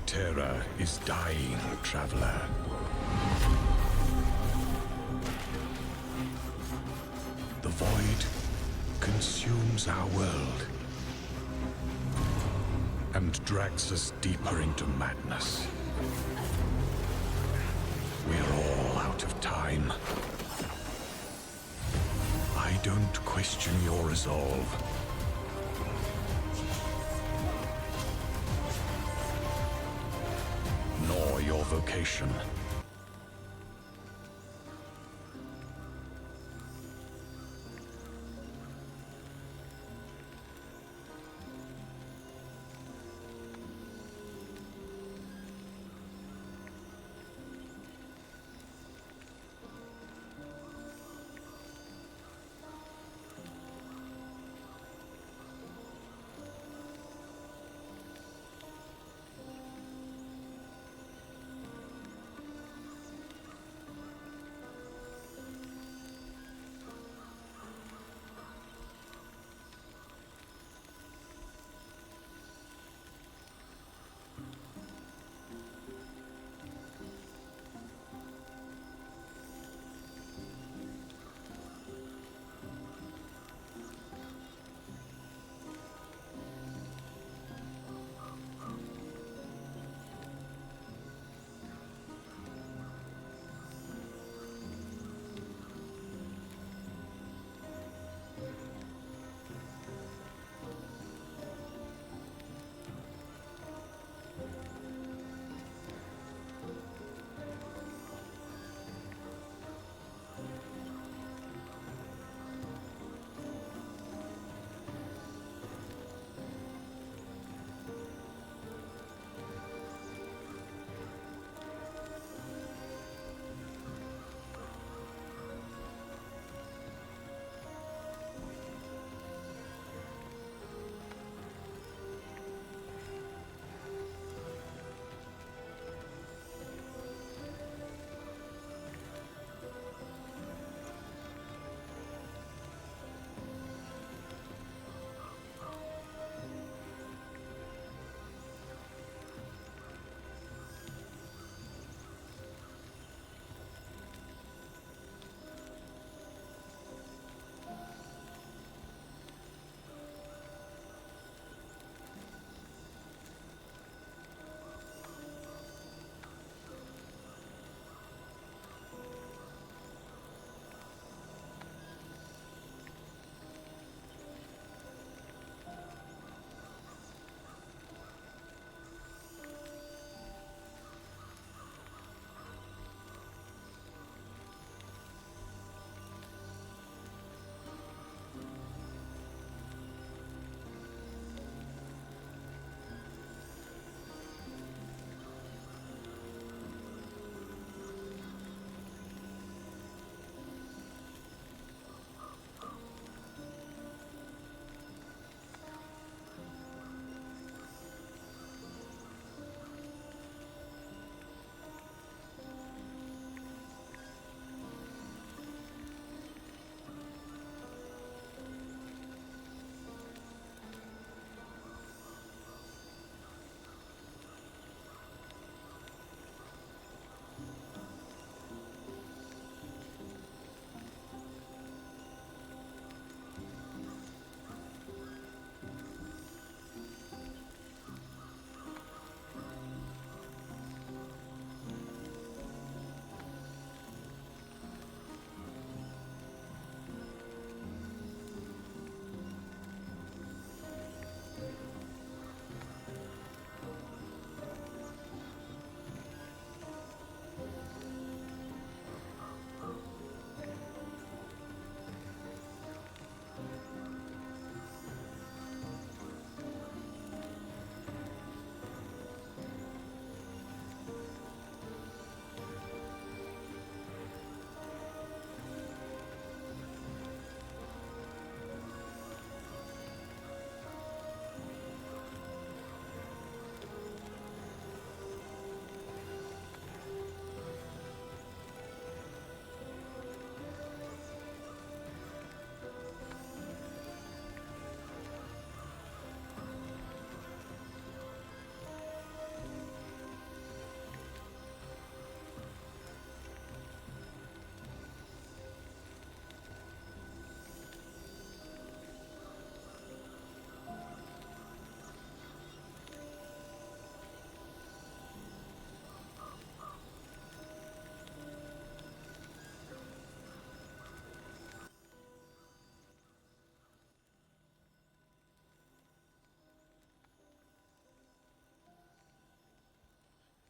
Eterra is dying, traveler. The void consumes our world and drags us deeper into madness. We're all out of time. I don't question your resolve. Nor your vocation.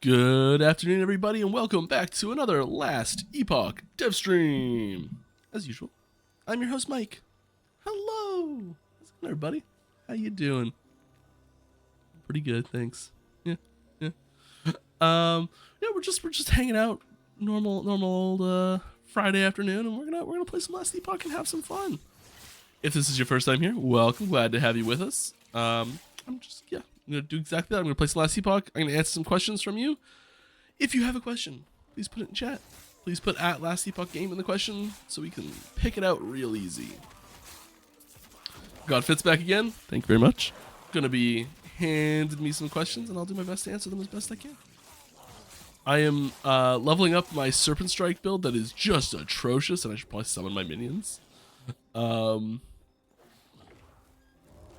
Good afternoon, everybody, and welcome back to another Last Epoch dev stream. As usual, I'm your host, Mike. Hello, how's it going, everybody? How you doing? Pretty good, thanks. Yeah. Yeah, we're just hanging out, normal old Friday afternoon, and we're gonna play some Last Epoch and have some fun. If this is your first time here, welcome. Glad to have you with us. I'm gonna do exactly that. I'm gonna play some Last Epoch. I'm gonna answer some questions from you. If you have a question, please put it in chat. Please put at Last Epoch Game in the question so we can pick it out real easy. God Fit's back again. Thank you very much. Gonna be handing me some questions and I'll do my best to answer them as best I can. I am leveling up my Serpent Strike build that is just atrocious, and I should probably summon my minions.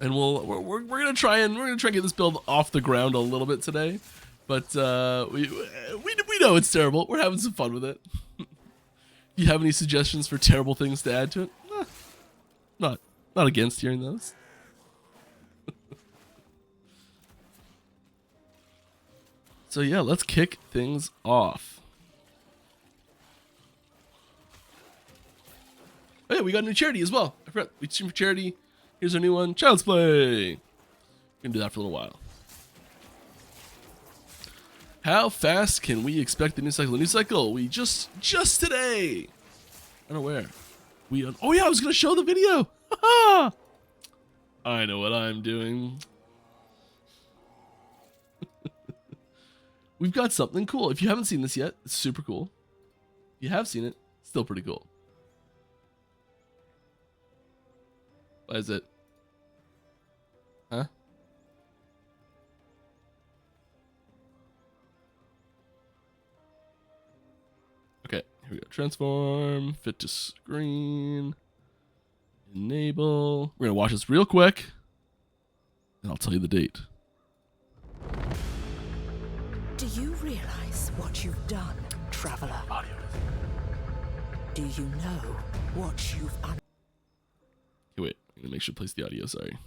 And we're gonna try and get this build off the ground a little bit today, but we know it's terrible. We're having some fun with it. If you have any suggestions for terrible things to add to it, not against hearing those. So yeah, let's kick things off. Oh yeah, we got a new charity as well. I forgot, we stream for charity. Here's our new one, Child's Play. We're gonna do that for a little while. How fast can we expect the new cycle? The new cycle, we just today. Unaware. Oh yeah, I was gonna show the video. I know what I'm doing. We've got something cool. If you haven't seen this yet, it's super cool. If you have seen it, still pretty cool. What is it? Huh? Okay, here we go. Transform, fit to screen, enable. We're gonna watch this real quick, and I'll tell you the date. Do you realize what you've done, traveler? Audio. Do you know what you've Okay, wait. I'm gonna make sure to place the audio. Sorry.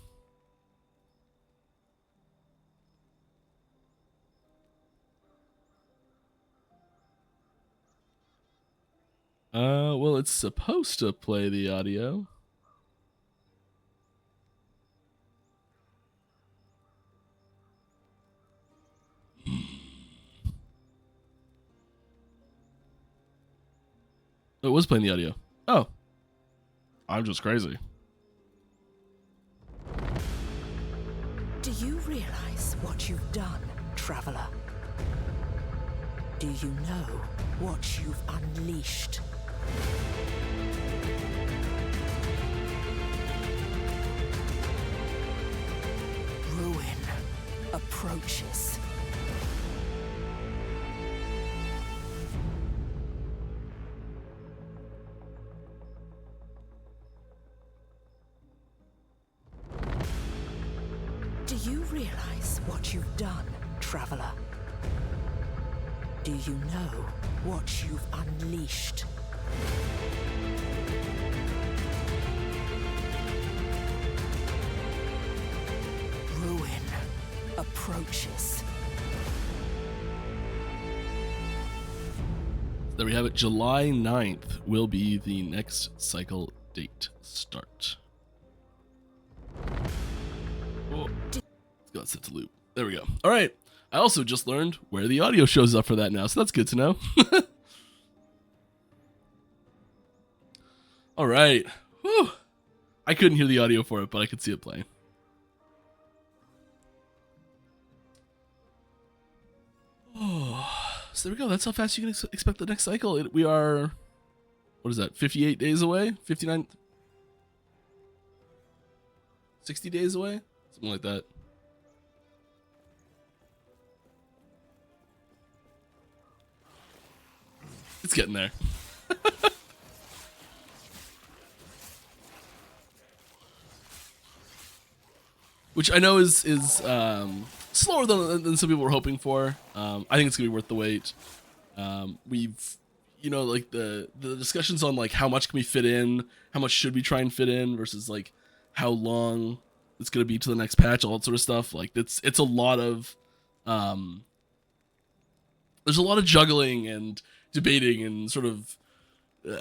Well, it's supposed to play the audio. It was playing the audio. Oh. I'm just crazy. Do you realize what you've done, traveler? Do you know what you've unleashed? Ruin approaches. Do you realize what you've done, traveler? Do you know what you've unleashed? Ruin approaches. There we have it. July 9th will be the next cycle date start. Oh, let's go set to loop. There we go. All right. I also just learned where the audio shows up for that now, so that's good to know. All right. Whew. I couldn't hear the audio for it, but I could see it playing. Oh, so there we go. That's how fast you can expect the next cycle. We are, what is that, 58 days away? 59? 60 days away? Something like that. It's getting there. Which I know is slower than some people were hoping for. I think it's gonna be worth the wait. We've, like the discussions on like how much can we fit in, how much should we try and fit in versus like how long it's gonna be to the next patch, all that sort of stuff. Like it's a lot of there's a lot of juggling and debating and sort of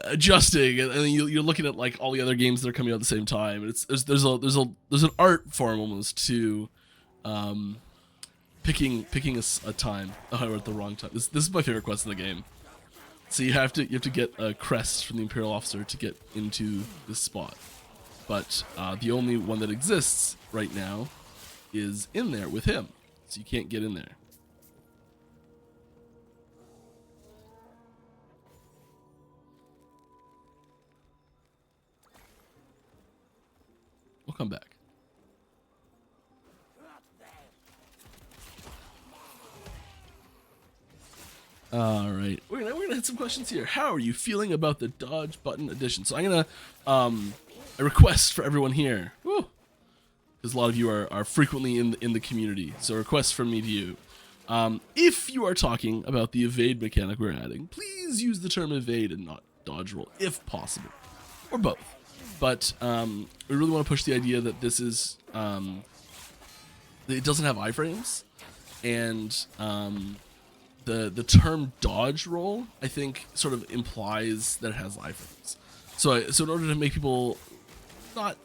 adjusting, and then you're looking at like all the other games that are coming out at the same time. And there's an art form almost to picking a time. Oh, I wrote the wrong time. This is my favorite quest in the game. So you have to get a crest from the Imperial officer to get into this spot. But the only one that exists right now is in there with him, so you can't get in there. We'll come back. All right, we're gonna hit some questions here. How are you feeling about the dodge button addition? So I'm gonna a request for everyone here, because a lot of you are frequently in the community. So a request from me to you. If you are talking about the evade mechanic we're adding, please use the term evade and not dodge roll, if possible, or both. But we really want to push the idea that this is it doesn't have iframes, and the term dodge roll, I think, sort of implies that it has iframes. So in order to make people not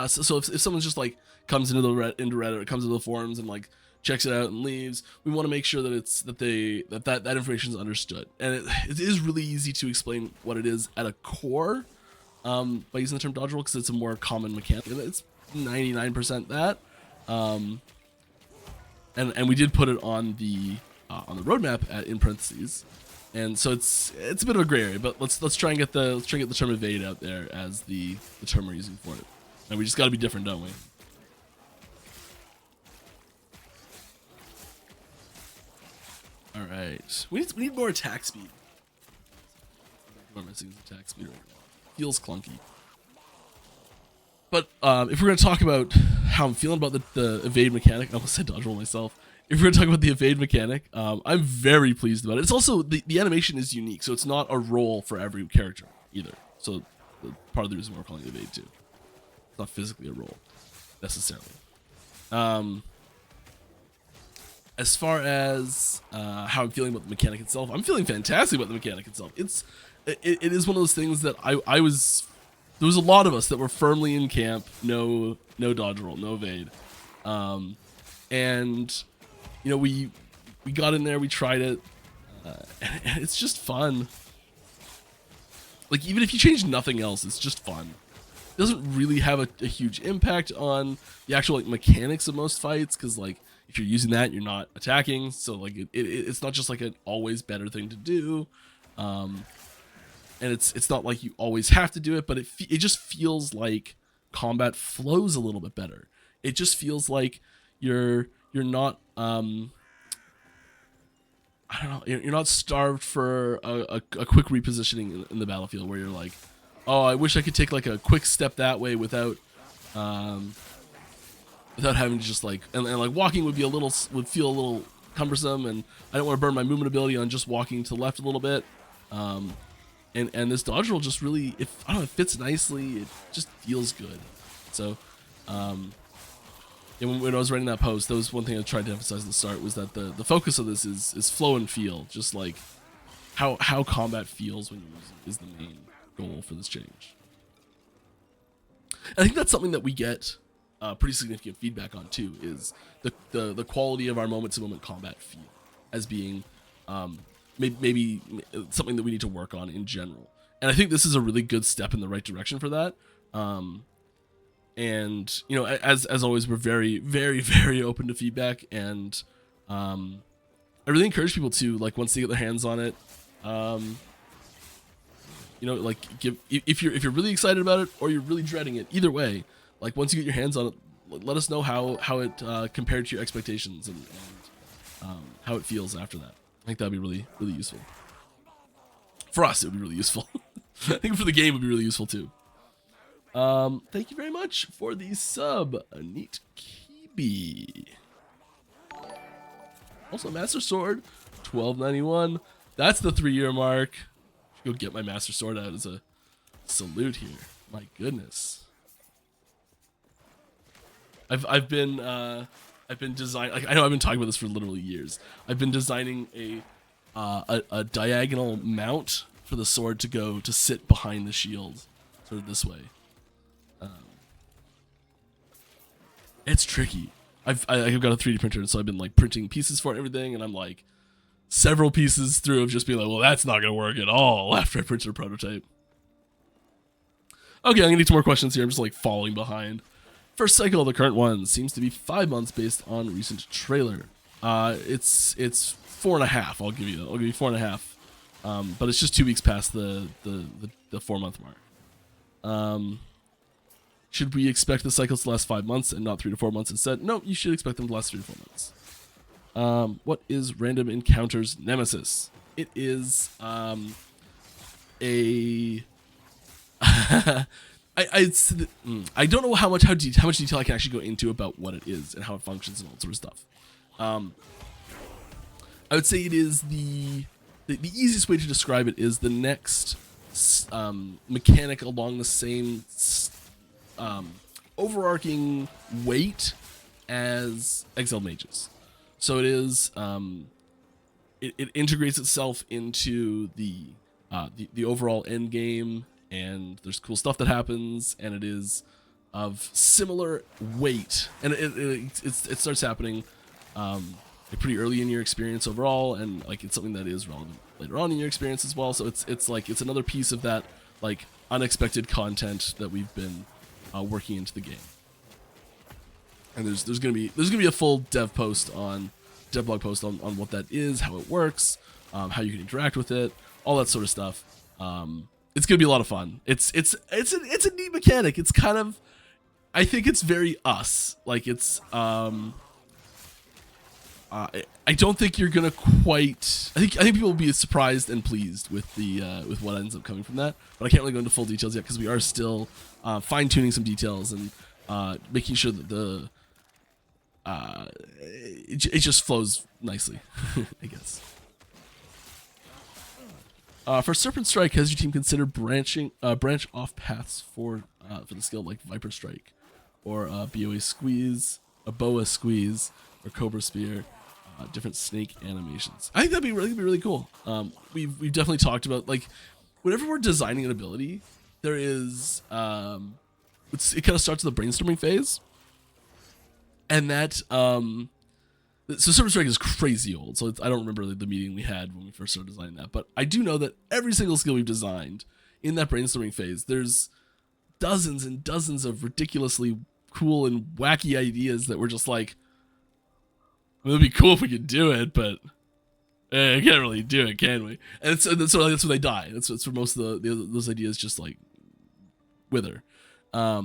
so if someone's just like comes into Reddit or comes into the forums and like checks it out and leaves, we want to make sure that it's that information is understood, and it is really easy to explain what it is at a core by using the term dodge roll, because it's a more common mechanic. It's 99% that, and we did put it on the roadmap in parentheses, and so it's a bit of a gray area. But let's try and get the term evade out there as the term we're using for it, and we just got to be different, don't we? All right, we need more attack speed. What am I missing? Attack speed right now. Feels clunky. But if we're going to talk about how I'm feeling about the evade mechanic, I almost said dodge roll myself. If we're going to talk about the evade mechanic, I'm very pleased about it. It's also, the animation is unique, so it's not a roll for every character either. So part of the reason we're calling it evade too. It's not physically a roll, necessarily. As far as how I'm feeling about the mechanic itself, I'm feeling fantastic about the mechanic itself. It is one of those things that there was a lot of us that were firmly in camp, no dodge roll, no evade, and you know we got in there, we tried it, and it's just fun. Like, even if you change nothing else, it's just fun. It doesn't really have a huge impact on the actual like mechanics of most fights, because like if you're using that, you're not attacking, so like it's not just like an always better thing to do. And it's not like you always have to do it, but it just feels like combat flows a little bit better. It just feels like you're not I don't know, you're not starved for a quick repositioning in the battlefield, where you're like, oh, I wish I could take like a quick step that way without having to just like and like walking would feel a little cumbersome, and I don't want to burn my movement ability on just walking to the left a little bit. And this dodge roll just really, it fits nicely. It just feels good. So, when I was writing that post, that was one thing I tried to emphasize at the start, was that the focus of this is flow and feel, just like how combat feels when you're using it is the main goal for this change. And I think that's something that we get pretty significant feedback on too, is the quality of our moment-to-moment combat feel as being maybe something that we need to work on in general. And I think this is a really good step in the right direction for that. And you know, as always, we're very, very, very open to feedback, and I really encourage people to, like, once they get their hands on it, you know, like, if you're really excited about it or you're really dreading it, either way, like, once you get your hands on it, let us know how it compared to your expectations and how it feels after that. I think that'd be really, really useful. For us, it would be really useful. I think for the game, it would be really useful too. Thank you very much for the sub, Neat Kibi. Also, Master Sword, $12.91. That's the 3-year mark. Go get my Master Sword out as a salute here. My goodness. I've been designing. Like, I know I've been talking about this for literally years. I've been designing a a diagonal mount for the sword to go to sit behind the shield, sort of this way. It's tricky. I've got a 3D printer, so I've been like printing pieces for it and everything, and I'm like several pieces through of just being like, well, that's not gonna work at all after I printed a prototype. Okay, I'm gonna need some more questions here. I'm just like falling behind. First cycle of the current one seems to be 5 months based on recent trailer. It's 4.5. I'll give you 4.5. But it's just 2 weeks past the 4-month mark. Should we expect the cycles to last 5 months and not 3 to 4 months instead? No, you should expect them to last 3 to 4 months. What is Random Encounters Nemesis? It is a I don't know how much detail I can actually go into about what it is and how it functions and all that sort of stuff. I would say it is the easiest way to describe it is the next mechanic along the same overarching weight as Exiled Mages. So it is it integrates itself into the overall Endgame, and there's cool stuff that happens, and it is of similar weight, and it starts happening pretty early in your experience overall, and like it's something that is relevant later on in your experience as well. So it's like it's another piece of that like unexpected content that we've been working into the game. And there's gonna be a full dev blog post on what that is, how it works, how you can interact with it, all that sort of stuff. It's gonna be a lot of fun. It's a neat mechanic. It's kind of, I think it's very us. Like it's I don't think you're gonna quite. I think people will be surprised and pleased with with what ends up coming from that. But I can't really go into full details yet because we are still fine tuning some details and making sure that it just flows nicely. I guess. For Serpent Strike, has your team considered branch off paths for the skill like Viper Strike, or BOA Squeeze, a Boa Squeeze, or Cobra Spear? Different snake animations. I think that'd be really cool. We've definitely talked about, like, whenever we're designing an ability, there is it kind of starts with the brainstorming phase, and that so Serpent Strike is crazy old. So I don't remember the meeting we had when we first started designing that, but I do know that every single skill we've designed in that brainstorming phase, there's dozens and dozens of ridiculously cool and wacky ideas that we're just like, well, it'd be cool if we could do it, but I can't really do it, can we? And so that's where they die. That's where most of those ideas just like wither. Yeah,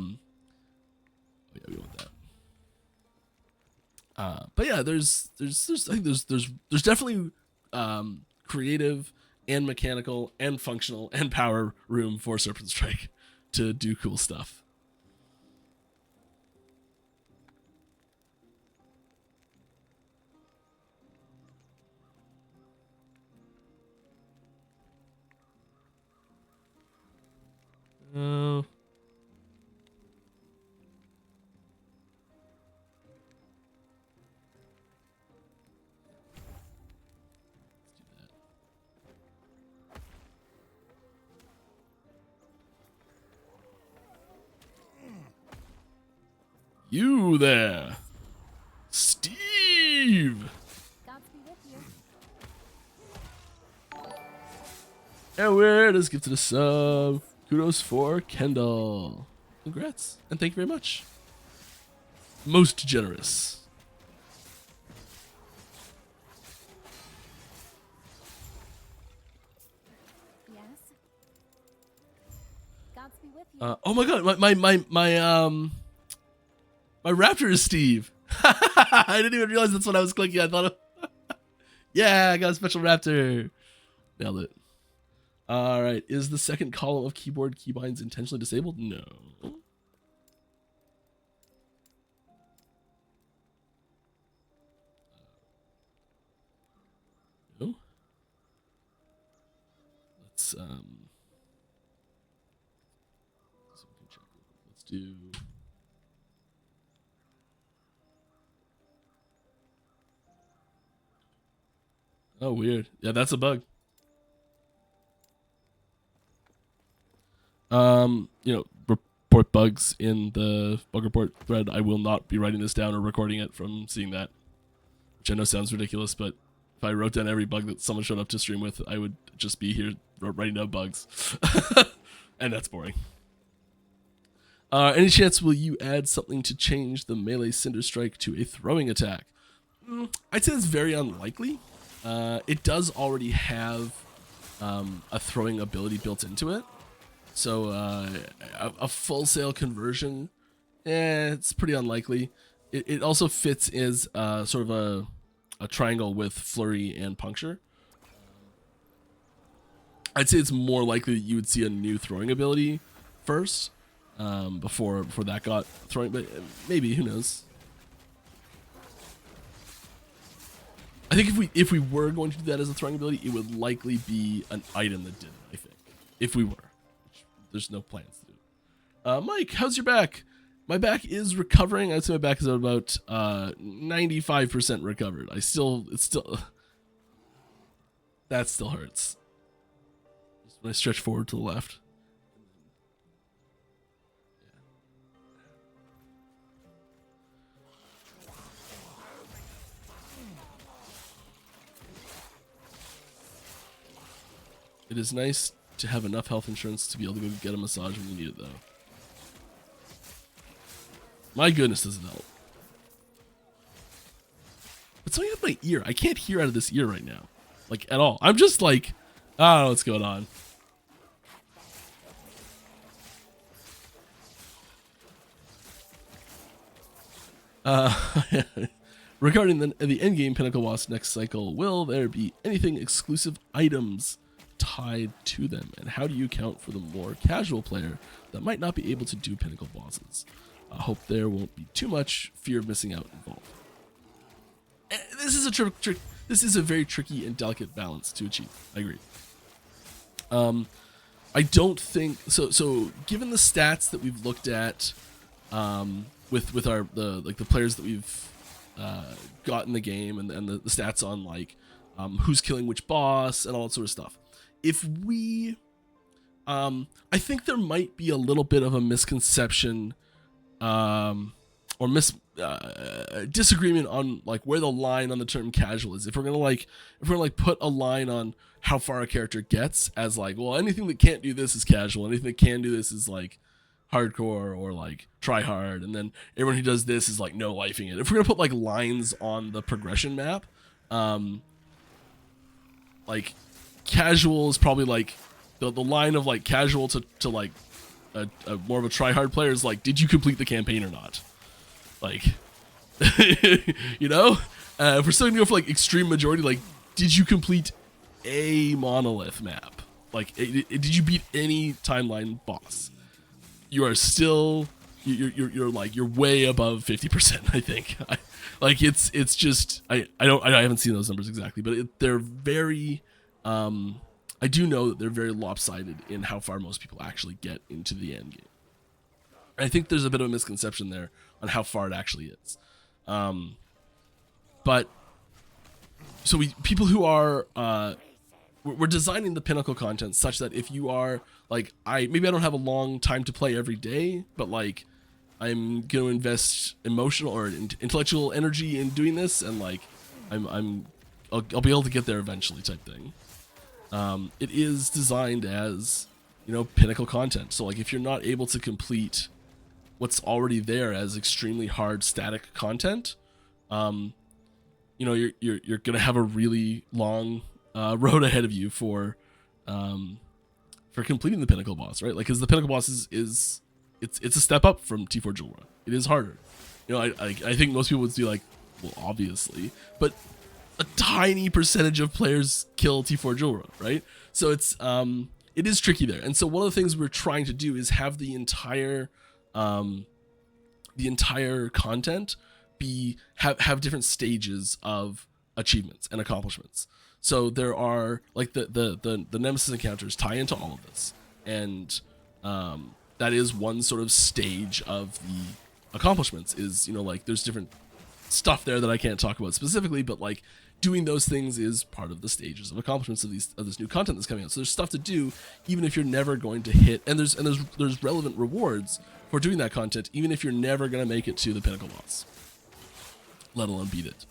we want that. But yeah, I think there's definitely creative and mechanical and functional and power room for Serpent Strike to do cool stuff. You there, Steve. And where does give to the sub? Kudos for Kendall. Congrats and thank you very much. Most generous. Yes. Gods be with you. Oh my god, my raptor is Steve. I didn't even realize that's what I was clicking. I thought, yeah, I got a special raptor. Nailed it. All right, is the second column of keyboard keybinds intentionally disabled? No. No. Let's so we can check. Let's do. Oh, weird. Yeah, that's a bug. Report bugs in the bug report thread. I will not be writing this down or recording it from seeing that, which I know sounds ridiculous, but if I wrote down every bug that someone showed up to stream with, I would just be here writing down bugs. And that's boring. Any chance will you add something to change the melee Cinder Strike to a throwing attack? I'd say it's very unlikely. It does already have a throwing ability built into it. So a full sale conversion, it's pretty unlikely. It also fits as sort of a triangle with flurry and puncture. I'd say it's more likely that you would see a new throwing ability first before that got throwing, but maybe, who knows. I think if we were going to do that as a throwing ability, it would likely be an item that did it, I think, if we were. There's no plans to do. Mike, how's your back? My back is recovering. I'd say my back is at about 95% recovered. That still hurts. Just when I stretch forward to the left. It is nice to have enough health insurance to be able to go get a massage when you need it, though. My goodness, does it help. But something with my ear. I can't hear out of this ear right now. Like, at all. I'm just like, I don't know what's going on. Regarding the Endgame Pinnacle boss next cycle, will there be anything exclusive items tied to them, and how do you account for the more casual player that might not be able to do Pinnacle bosses? I hope there won't be too much fear of missing out involved. This is a this is a very tricky and delicate balance to achieve. I agree. I don't think so given the stats that we've looked at with our the players that we've got in the game, and the stats on like who's killing which boss and all that sort of stuff. If we, I think there might be a little bit of a misconception, or disagreement on like where the line on the term casual is. If we're gonna put a line on how far a character gets as like, well, anything that can't do this is casual, anything that can do this is like hardcore or like try hard, and then everyone who does this is like no lifing it. If we're gonna put like lines on the progression map, like casual is probably like the line of like casual to like a more of a try hard player is like, did you complete the campaign or not? Like, you know, if we're still gonna go for like extreme majority, like, did you complete a monolith map? Like, did you beat any timeline boss? You are still you're like you're way above 50%. I think. It's just I haven't seen those numbers exactly, but they're very. I do know that they're very lopsided in how far most people actually get into the end game. I think there's a bit of a misconception there on how far it actually is. But so people who are we're designing the Pinnacle content such that if you are like maybe I don't have a long time to play every day, but like I'm gonna invest emotional or intellectual energy in doing this, and like I'll be able to get there eventually type thing. It is designed as, you know, Pinnacle content. So like if you're not able to complete what's already there as extremely hard static content, you know, you're gonna have a really long road ahead of you for completing the Pinnacle boss, right? Like, because the Pinnacle boss is it's a step up from T4 Jewel Run. It is harder. You know, I think most people would be like, well, obviously, but a tiny percentage of players kill T4 Jewel Run, right? So it is tricky there. And so one of the things we're trying to do is have the entire content have different stages of achievements and accomplishments. So there are like the Nemesis encounters tie into all of this, and that is one sort of stage of the accomplishments. Is, you know, like there's different stuff there that I can't talk about specifically, but like doing those things is part of the stages of accomplishments of this new content that's coming out. So there's stuff to do, even if you're never going to hit, and there's relevant rewards for doing that content, even if you're never going to make it to the Pinnacle boss, let alone beat it.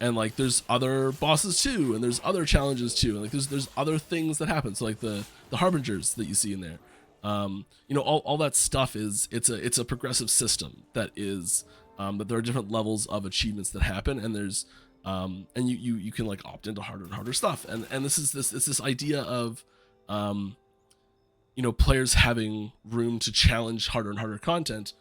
And like there's other bosses too, and there's other challenges too, and like there's other things that happen. So like the harbingers that you see in there, you know, all that stuff is it's a progressive system that is that there are different levels of achievements that happen, and there's and you can like opt into harder and harder stuff, and it's this idea of you know, players having room to challenge harder and harder content,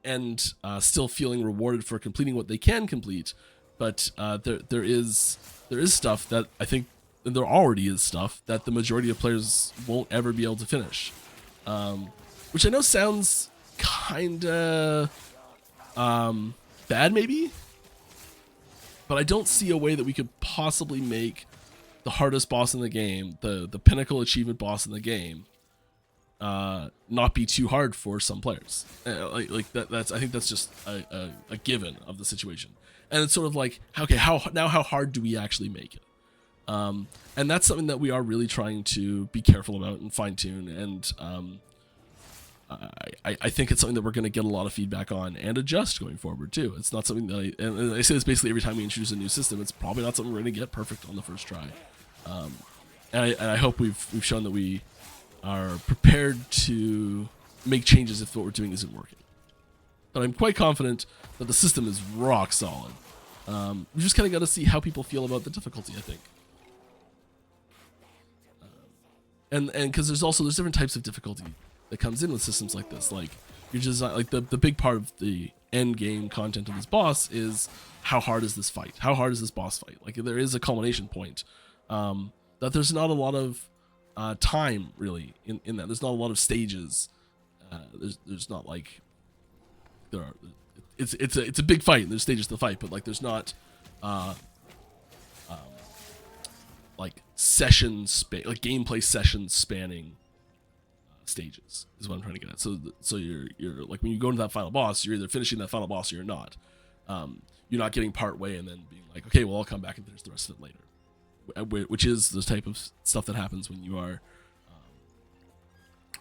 and still feeling rewarded for completing what they can complete. But there is stuff that I think there already is stuff that the majority of players won't ever be able to finish, which I know sounds kinda bad maybe, but I don't see a way that we could possibly make the hardest boss in the game, the Pinnacle achievement boss in the game, not be too hard for some players. Like that's I think that's just a given of the situation. And it's sort of like, okay, how hard do we actually make it? And that's something that we are really trying to be careful about and fine tune. And I think it's something that we're going to get a lot of feedback on and adjust going forward too. It's not something that and I say this basically every time we introduce a new system. It's probably not something we're going to get perfect on the first try. And I hope we've shown that we are prepared to make changes if what we're doing isn't working. But I'm quite confident that the system is rock solid. We just kind of got to see how people feel about the difficulty, I think. And because there's different types of difficulty that comes in with systems like this. Like you're just like the big part of the end game content of this boss is how hard is this fight? How hard is this boss fight? Like there is a culmination point. That there's not a lot of time really in that. There's not a lot of stages. There's not like there are. It's a big fight and there's stages to the fight, but like there's not like like gameplay session spanning stages is what I'm trying to get at. So you're like when you go into that final boss, you're either finishing that final boss or you're not. You're not getting part way and then being like, okay, well I'll come back and finish the rest of it later, which is the type of stuff that happens when you are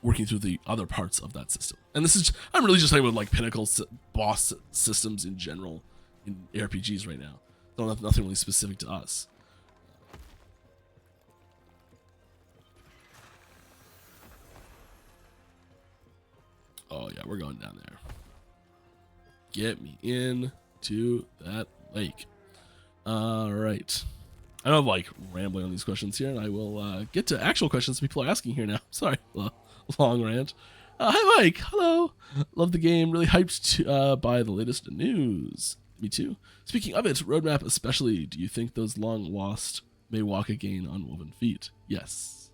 working through the other parts of that system. And I'm really just talking about like Pinnacle boss systems in general in RPGs right now. Nothing really specific to us. Oh yeah, we're going down there. Get me into that lake. All right. I know I'm like rambling on these questions here, and I will get to actual questions people are asking here now. Sorry, long rant. Hi Mike, hello. Love the game, really hyped by the latest news. Me too. Speaking of it, roadmap especially, do you think those long lost may walk again on woven feet? Yes.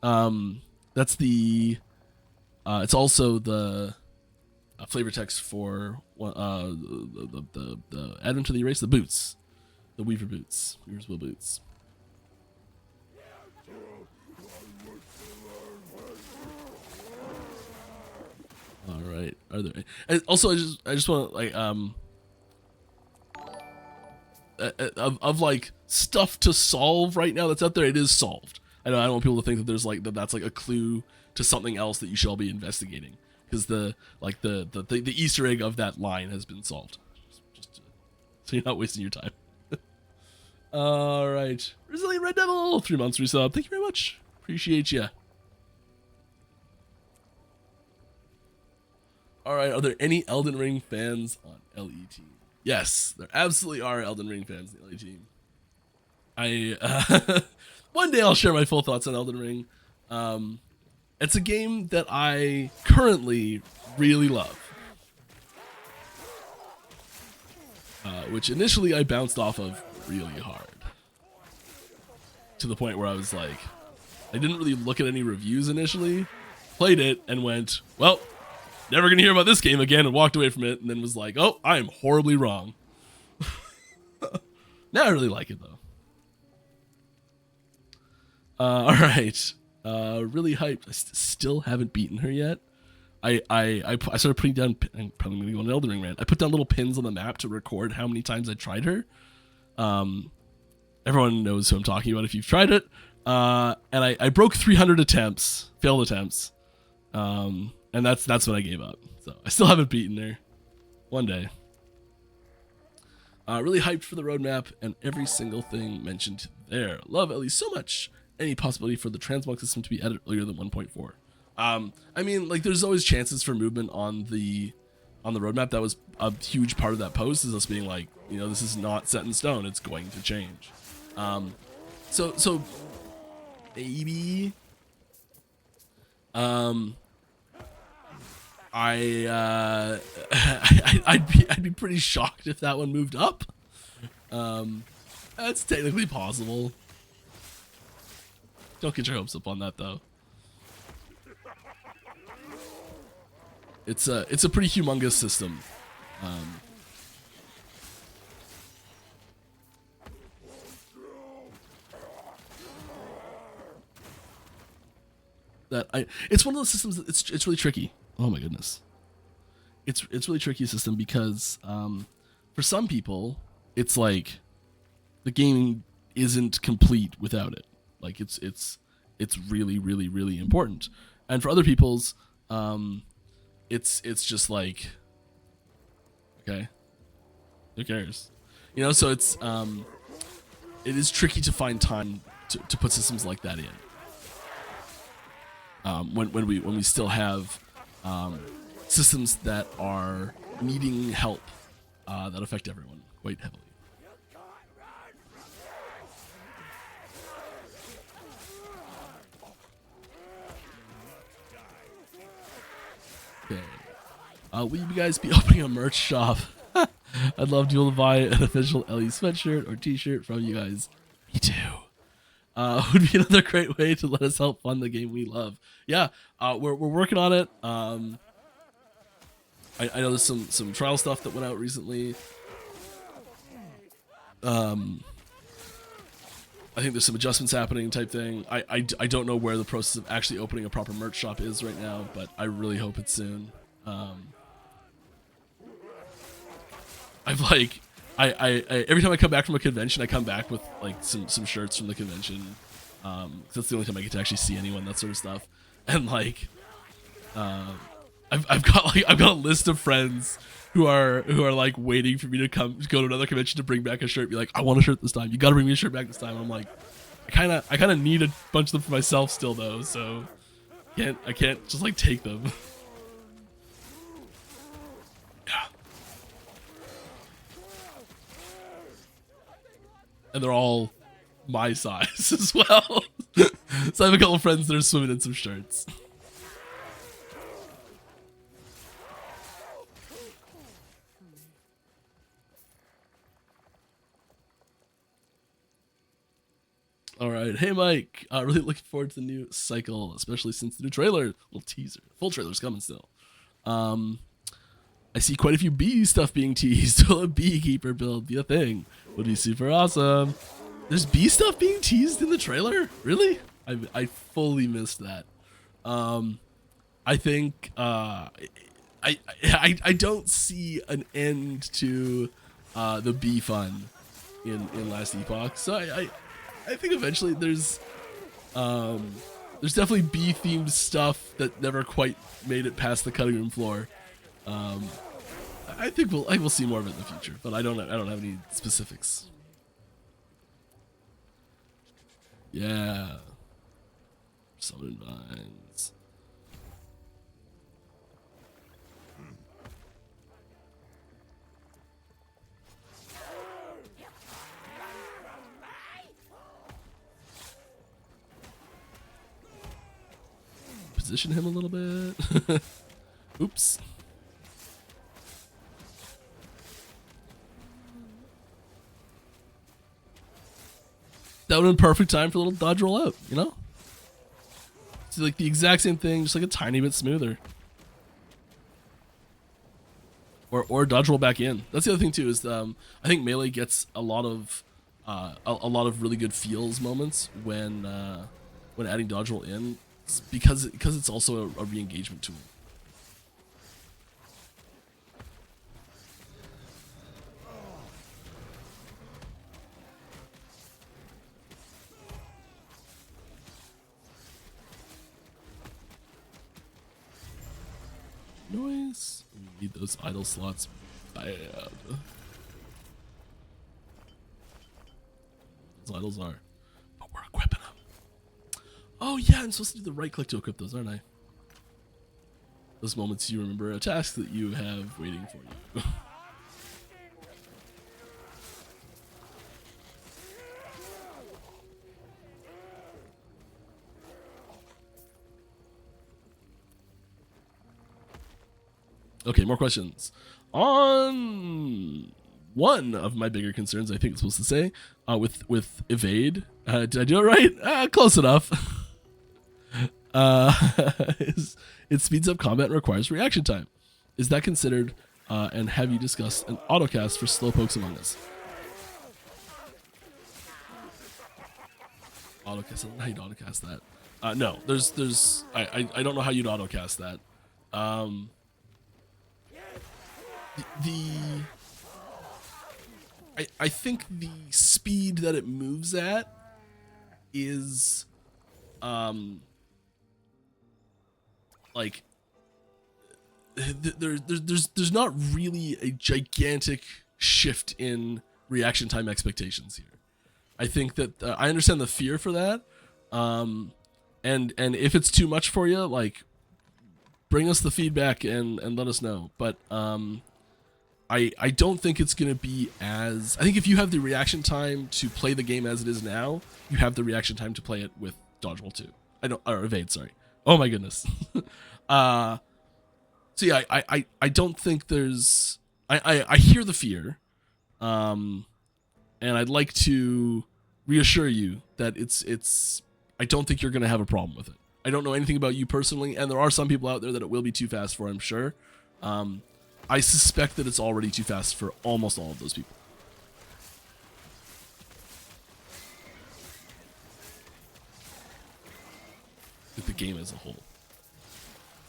That's the it's also the flavor text for the Advent to the Erase, the boots. The Weaver boots. Weaver's Will boots. All right. Are there? And also, I just want to like of like stuff to solve right now that's out there. It is solved. I don't want people to think that there's like that's like a clue to something else that you should all be investigating, because the Easter egg of that line has been solved. Just so you're not wasting your time. All right, Resilient Red Devil, 3 months resub. Thank you very much. Appreciate you. All right, are there any Elden Ring fans on LE Team? Yes, there absolutely are Elden Ring fans on the LE Team. One day I'll share my full thoughts on Elden Ring. It's a game that I currently really love, which initially I bounced off of really hard, to the point where I was like, I didn't really look at any reviews initially, played it and went, well, never gonna hear about this game again, and walked away from it, and then was like, oh, I am horribly wrong. Now I really like it though. All right, really hyped. I still haven't beaten her yet. I started putting down. I'm probably gonna go on an Elden Ring rant. I put down little pins on the map to record how many times I tried her. Everyone knows who I'm talking about if you've tried it. And I broke 300 attempts, failed attempts. And that's when I gave up. So I still haven't beaten her. One day. Really hyped for the roadmap and every single thing mentioned there. Love Ellie so much. Any possibility for the transmog system to be added earlier than 1.4? I mean, like, there's always chances for movement on the roadmap. That was a huge part of that post, is us being like, you know, this is not set in stone. It's going to change. So maybe. I'd be pretty shocked if that one moved up. That's technically possible. Don't get your hopes up on that though. It's a pretty humongous system. It's one of those systems that it's really tricky. Oh my goodness. It's really tricky system because for some people it's like the game isn't complete without it. Like it's really really really important. And for other people's it's just like, okay, who cares? You know, so it is tricky to find time to put systems like that in. When we still have systems that are needing help that affect everyone quite heavily. Okay. Will you guys be opening a merch shop? I'd love to be able to buy an official Ellie sweatshirt or t-shirt from you guys. Me too. Would be another great way to let us help fund the game we love. Yeah, we're working on it. I know there's some trial stuff that went out recently. I think there's some adjustments happening type thing. I don't know where the process of actually opening a proper merch shop is right now, but I really hope it's soon. I've like I every time I come back from a convention, I come back with like some shirts from the convention. 'Cause that's the only time I get to actually see anyone, that sort of stuff. And like, I've got a list of friends who are like waiting for me to go to another convention to bring back a shirt. Be like, I want a shirt this time. You got to bring me a shirt back this time. And I'm like, I kind of need a bunch of them for myself still though. So I can't just like take them. Yeah. And they're all my size as well. So I have a couple friends that are swimming in some shirts. All right, hey Mike, really looking forward to the new cycle, especially since the new trailer, little teaser, full trailer's coming still. I see quite a few bee stuff being teased. Will a beekeeper build be a thing? Would be super awesome. There's bee stuff being teased in the trailer? Really? I fully missed that. I think I don't see an end to the bee fun in Last Epoch. So I think eventually there's definitely bee themed stuff that never quite made it past the cutting room floor. I think we'll see more of it in the future, but I don't have any specifics. Yeah. Summon vines. Position him a little bit. Oops. That would have been perfect time for a little dodge roll out, you know? It's like the exact same thing, just like a tiny bit smoother. Or dodge roll back in. That's the other thing too, is I think melee gets a lot of really good feels moments when adding dodge roll in, because it's also a re-engagement tool. noise. We need those idle slots bad. Those idols are. But we're equipping them. Oh yeah, I'm supposed to do the right click to equip those, aren't I? Those moments you remember a task that you have waiting for you. Okay, more questions. On one of my bigger concerns, I think it's supposed to say, with evade. Did I do it right? Close enough. It speeds up combat and requires reaction time. Is that considered? And have you discussed an autocast for slowpokes among us? Autocast. I don't know how you'd autocast that. No, I don't know how you'd autocast that. I think the speed that it moves at is like there's not really a gigantic shift in reaction time expectations here. I think that I understand the fear for that, and if it's too much for you, like, bring us the feedback and let us know. But I don't think it's going to be as... I think if you have the reaction time to play the game as it is now, you have the reaction time to play it with Dodgeball 2. Or Evade, sorry. Oh my goodness. So yeah, I don't think there's... I hear the fear, and I'd like to reassure you that it's I don't think you're going to have a problem with it. I don't know anything about you personally, and there are some people out there that it will be too fast for, I'm sure. I suspect that it's already too fast for almost all of those people. With the game as a whole.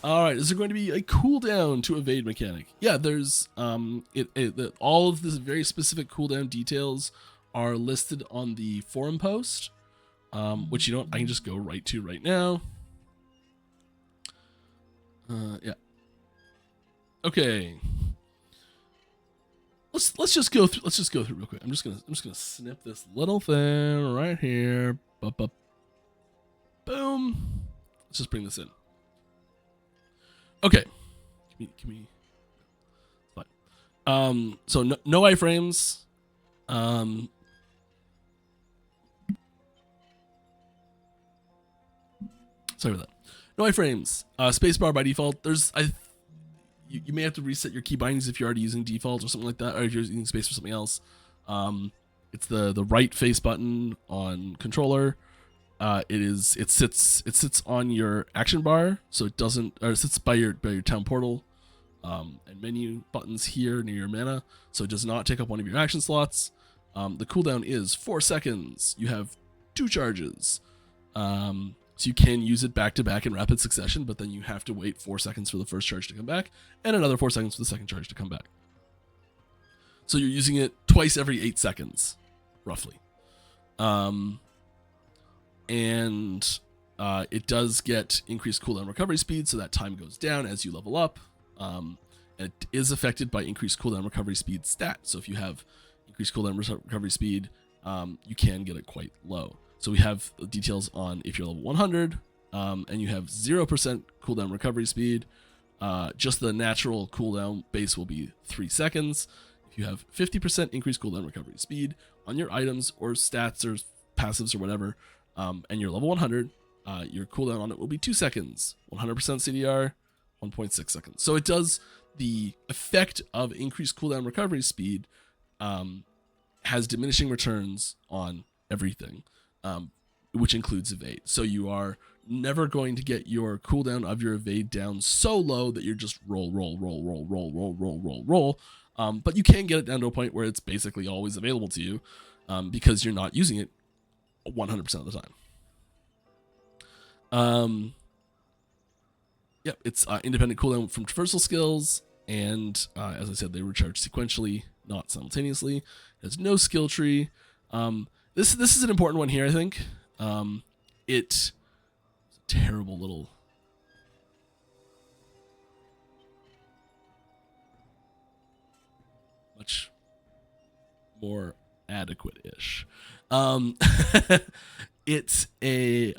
Alright, is there going to be a cooldown to evade mechanic? Yeah, there's all of this very specific cooldown details are listed on the forum post, which I can just go right to right now. Yeah. Okay. Let's just go through. Let's just go through real quick. I'm just gonna snip this little thing right here. Boom. Let's just bring this in. Okay. Can we? Fine. So no iframes. Sorry about that. No iframes. Spacebar by default. You may have to reset your key bindings if you're already using default or something like that, or if you're using space for something else. It's the right face button on controller. It sits on your action bar, so it doesn't, or it sits by your town portal, and menu buttons here near your mana, so it does not take up one of your action slots. The cooldown is 4 seconds. You have 2 charges. So you can use it back to back in rapid succession, but then you have to wait 4 seconds for the first charge to come back, and another 4 seconds for the second charge to come back. So you're using it twice every 8 seconds, roughly. And it does get increased cooldown recovery speed, so that time goes down as you level up. And it is affected by increased cooldown recovery speed stat. So if you have increased cooldown recovery speed, you can get it quite low. So we have the details on if you're level 100, and you have 0% cooldown recovery speed. Just the natural cooldown base will be 3 seconds. If you have 50% increased cooldown recovery speed on your items or stats or passives or whatever, and you're level 100, your cooldown on it will be 2 seconds. 100% CDR, 1.6 seconds. So it does the effect of increased cooldown recovery speed, has diminishing returns on everything. Which includes evade. So you are never going to get your cooldown of your evade down so low that you're just roll. But you can get it down to a point where it's basically always available to you, because you're not using it 100% of the time. Yep, it's independent cooldown from traversal skills, and as I said, they recharge sequentially, not simultaneously. There's no skill tree. This is an important one here, I think. It's a terrible little... more adequate-ish. It's a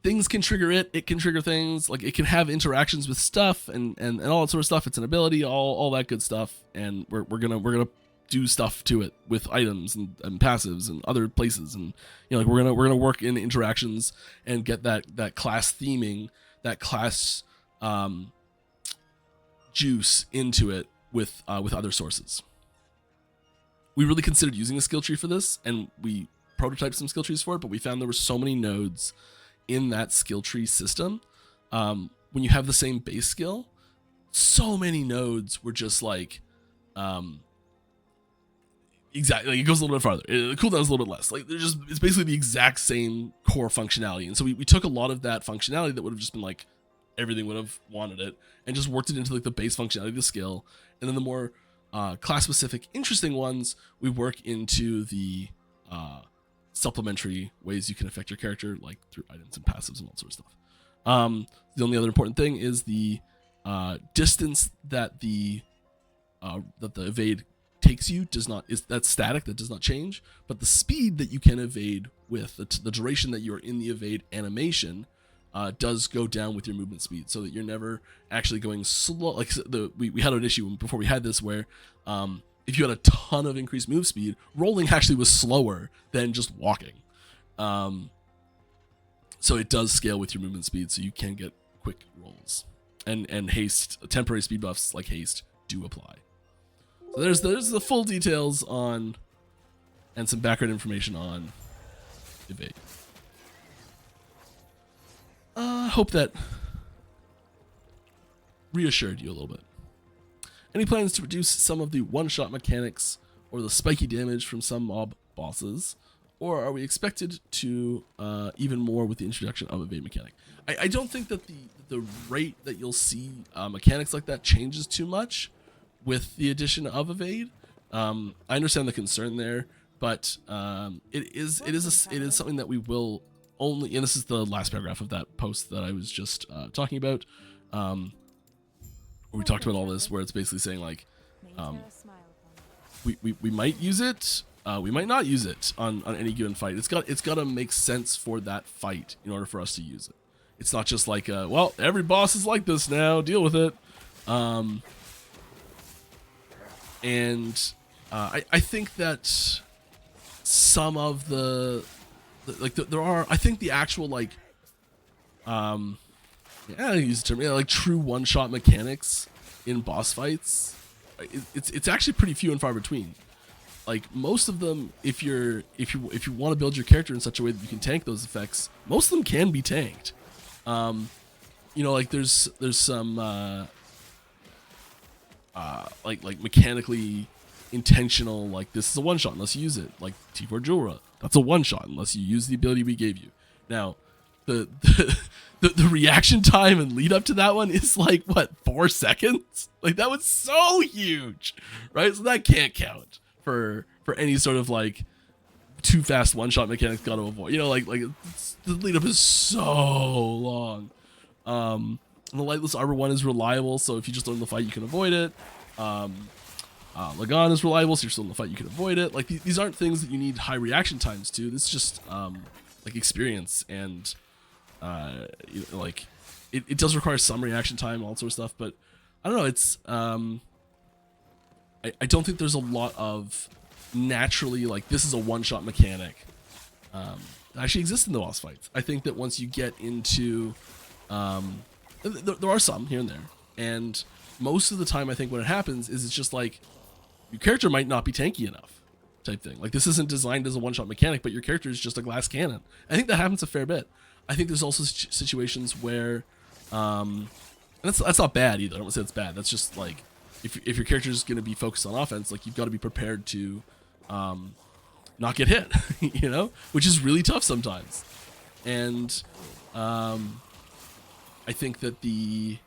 things can trigger it can trigger things, like it can have interactions with stuff and all that sort of stuff. It's an ability, all that good stuff, and we're gonna do stuff to it with items and passives and other places, and like we're gonna work in interactions and get that class theming, that class juice into it with other sources. We really considered using a skill tree for this, and we prototyped some skill trees for it, but we found there were so many nodes in that skill tree system. When you have the same base skill, so many nodes were just like exactly, like it goes a little bit farther. The cooldown is a little bit less. Like it's basically the exact same core functionality. And so we took a lot of that functionality that would have just been like everything would have wanted it, and just worked it into like the base functionality of the skill. And then the more class specific interesting ones, we work into the supplementary ways you can affect your character, like through items and passives and all sorts of stuff. The only other important thing is the distance that the evade takes you that's static, that does not change, but the speed that you can evade with the duration that you are in the evade animation does go down with your movement speed, so that you're never actually going slow. Like we had an issue before we had this where if you had a ton of increased move speed, rolling actually was slower than just walking. So it does scale with your movement speed, so you can get quick rolls. And haste, temporary speed buffs like haste do apply. So there's the full details on, and some background information on evade. Hope that reassured you a little bit. Any plans to reduce some of the one-shot mechanics or the spiky damage from some mob bosses, or are we expected to even more with the introduction of evade mechanic? I don't think that the rate that you'll see mechanics like that changes too much with the addition of evade. I understand the concern there, but it is something that we will only, and this is the last paragraph of that post that I was just talking about, where we talked about all this, where it's basically saying like we might use it, we might not use it on any given fight. It's got to make sense for that fight in order for us to use it. It's not just like well, every boss is like this now, deal with it. And I think that some of there are, I think the actual like I use the term, like true one-shot mechanics in boss fights, it's actually pretty few and far between. Like most of them, if you want to build your character in such a way that you can tank those effects, most of them can be tanked. Like there's some like mechanically intentional, like this is a one-shot unless you use it, like T4 Jura, that's a one-shot unless you use the ability we gave you. Now the reaction time and lead up to that one is like what, 4 seconds? Like that was so huge, right? So that can't count for any sort of like too fast one-shot mechanics got to avoid. Like the lead up is so long. The lightless armor one is reliable, so if you just learn the fight you can avoid it. Lagan is reliable, so you're still in the fight you can avoid it. Like these aren't things that you need high reaction times to. This is just like experience, and like it does require some reaction time, all that sort of stuff. But I don't know. It's I don't think there's a lot of naturally like this is a one-shot mechanic that actually exists in the boss fights. I think that once you get into there are some here and there, and most of the time I think what it happens is it's just like your character might not be tanky enough type thing. Like this isn't designed as a one-shot mechanic, but your character is just a glass cannon. I think that happens a fair bit. I think there's also situations where and that's not bad either. I don't want to say it's bad. That's just like if your character is going to be focused on offense, like you've got to be prepared to not get hit, which is really tough sometimes. And I think that the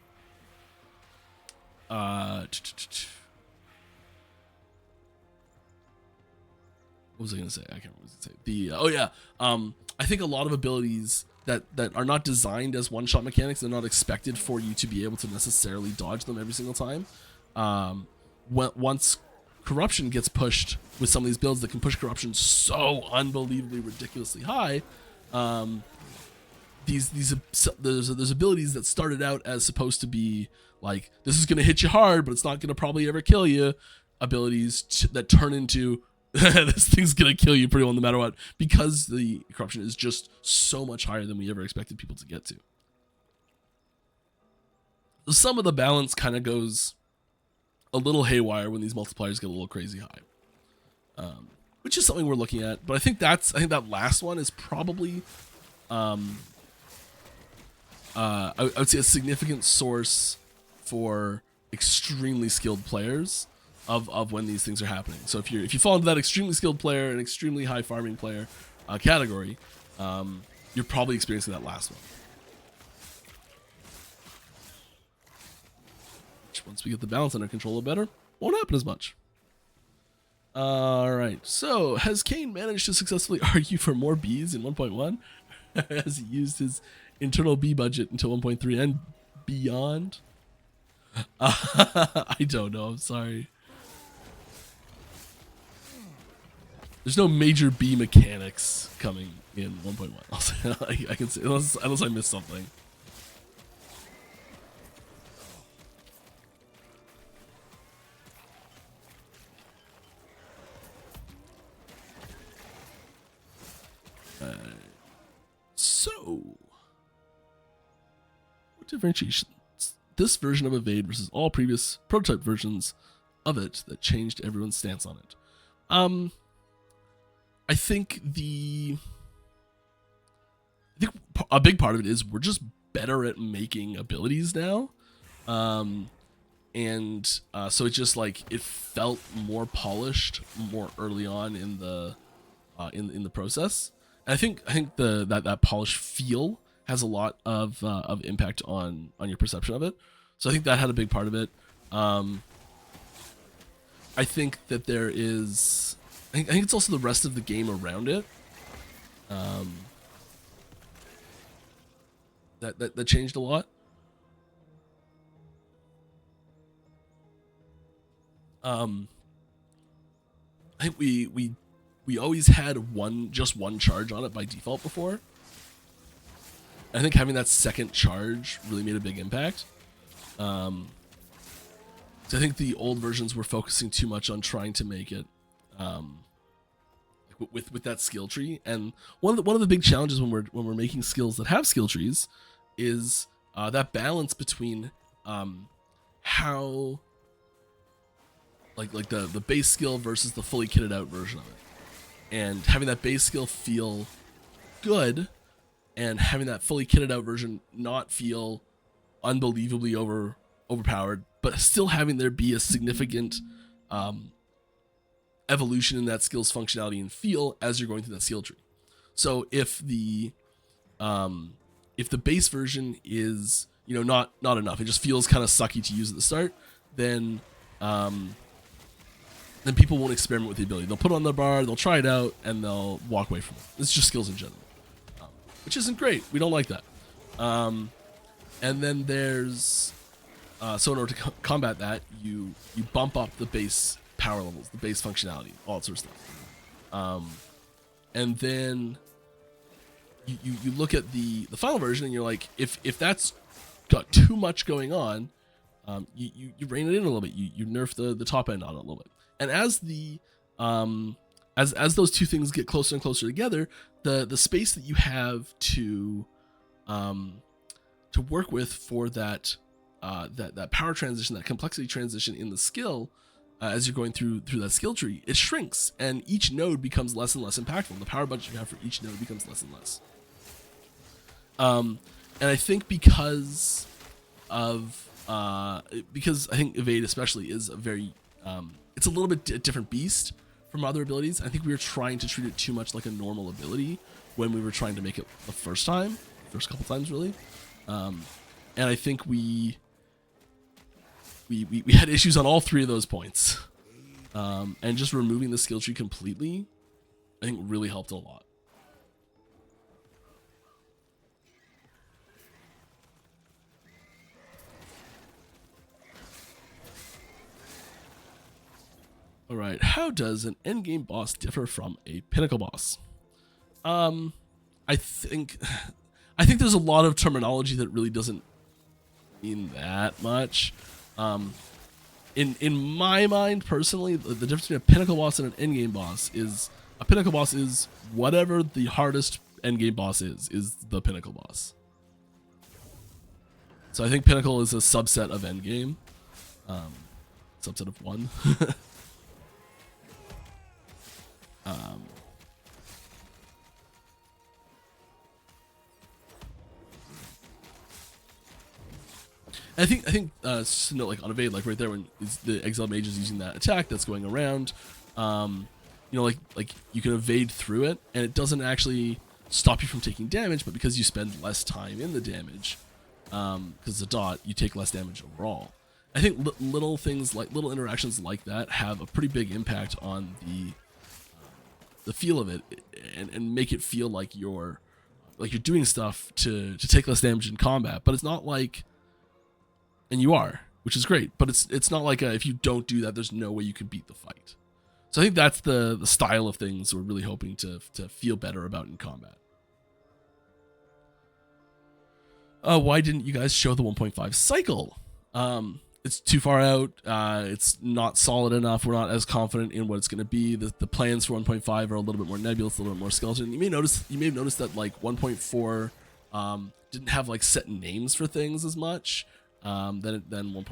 what was I going to say? I can't remember what I was going to say. I think a lot of abilities that are not designed as one-shot mechanics, they're not expected for you to be able to necessarily dodge them every single time. once corruption gets pushed with some of these builds that can push corruption so unbelievably ridiculously high, there's abilities that started out as supposed to be like, this is going to hit you hard, but it's not going to probably ever kill you. Abilities that turn into this thing's going to kill you pretty well no matter what, because the corruption is just so much higher than we ever expected people to get to. Some of the balance kind of goes a little haywire when these multipliers get a little crazy high, which is something we're looking at. But I think that last one is probably, I would say, a significant source for extremely skilled players of when these things are happening. So if you fall into that extremely skilled player and extremely high farming player category, you're probably experiencing that last one. Which, once we get the balance under control a better, won't happen as much. All right. So has Kane managed to successfully argue for more bees in 1.1? Has he used his internal bee budget until 1.3 and beyond? I don't know. I'm sorry. There's no major bee mechanics coming in 1.1. I can say, unless I missed something. So, what differentiations this version of Evade versus all previous prototype versions of it that changed everyone's stance on it? I think a big part of it is we're just better at making abilities now, so it just like it felt more polished more early on in the process. And I think that polished feel has a lot of impact on your perception of it. So I think that had a big part of it. I think that there is. I think it's also the rest of the game around it that changed a lot. I think we always had just one charge on it by default before. I think having that second charge really made a big impact. So I think the old versions were focusing too much on trying to make it with that skill tree. And one of the big challenges when we're making skills that have skill trees is that balance between how like the base skill versus the fully kitted out version of it, and having that base skill feel good and having that fully kitted out version not feel unbelievably overpowered, but still having there be a significant evolution in that skill's functionality and feel as you're going through that skill tree. So if the base version is not enough, it just feels kind of sucky to use at the start, then people won't experiment with the ability. They'll put it on the bar, they'll try it out, and they'll walk away from it. It's just skills in general, which isn't great. We don't like that. And then there's so in order to combat that, you bump up the base power levels, the base functionality, all that sort of stuff. And then you look at the final version, and you're like, if that's got too much going on, you rein it in a little bit. You nerf the top end on it a little bit. And as as those two things get closer and closer together, the space that you have to work with for that power transition, that complexity transition in the skill, as you're going through that skill tree, it shrinks, and each node becomes less and less impactful. The power budget you have for each node becomes less and less. And I think because I think Evade especially is a very it's a little bit different beast from other abilities. I think we were trying to treat it too much like a normal ability when we were trying to make it the first couple times really. And I think we had issues on all three of those points. And just removing the skill tree completely, I think really helped a lot. All right, how does an endgame boss differ from a Pinnacle boss? I think there's a lot of terminology that really doesn't mean that much. In my mind, personally, the difference between a Pinnacle boss and an endgame boss is a Pinnacle boss is whatever the hardest endgame boss is the Pinnacle boss. So I think Pinnacle is a subset of endgame, subset of one. I think just to note, like on evade, like right there when the exiled mage is using that attack that's going around, you know, like you can evade through it, and it doesn't actually stop you from taking damage, but because you spend less time in the damage, because it's a dot, you take less damage overall. I think little things like little interactions like that have a pretty big impact on the feel of it, and make it feel like you're doing stuff to take less damage in combat, but it's not like. And you are, which is great, but it's not like if you don't do that, there's no way you can beat the fight. So I think that's the style of things we're really hoping to feel better about in combat. Why didn't you guys show the 1.5 cycle? It's too far out. It's not solid enough. We're not as confident in what it's going to be. The plans for 1.5 are a little bit more nebulous, a little bit more skeleton. You may have noticed that like 1.4 didn't have like set names for things as much. Than 1.1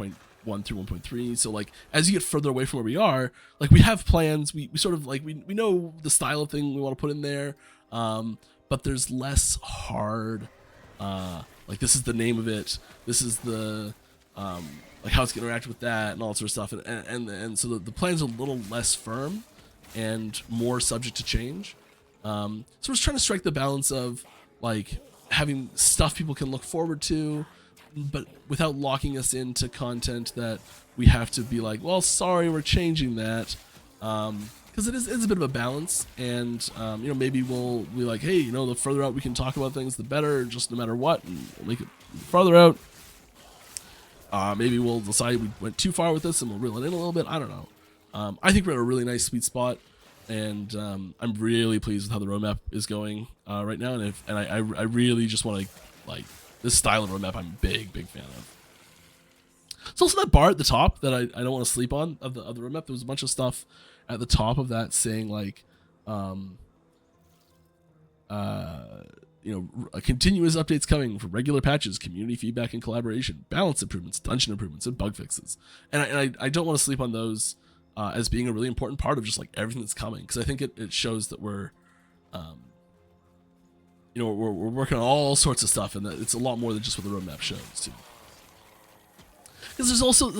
through 1.3. So like as you get further away from where we are, like we have plans. We sort of like we know the style of thing we want to put in there, but there's less hard. Like this is the name of it. This is the like how it's gonna interact with that and all that sort of stuff. And so the plan's a little less firm and more subject to change. So we're just trying to strike the balance of like having stuff people can look forward to, but without locking us into content that we have to be like, well, sorry, we're changing that, because it's a bit of a balance, and you know, maybe we'll be like, hey, you know, the further out we can talk about things, the better, just no matter what, and we'll make it farther out. Maybe we'll decide we went too far with this, and we'll reel it in a little bit. I don't know. I think we're at a really nice sweet spot, and I'm really pleased with how the roadmap is going right now, and I really just want to like. This style of roadmap I'm a big fan of. It's also that bar at the top that I don't want to sleep on of the roadmap. There was a bunch of stuff at the top of that saying like, you know, continuous updates coming for regular patches, community feedback and collaboration, balance improvements, dungeon improvements, and bug fixes. And I don't want to sleep on those as being a really important part of just like everything that's coming, because I think it shows that we're you know, we're working on all sorts of stuff, and that it's a lot more than just what the roadmap shows too. Because there's also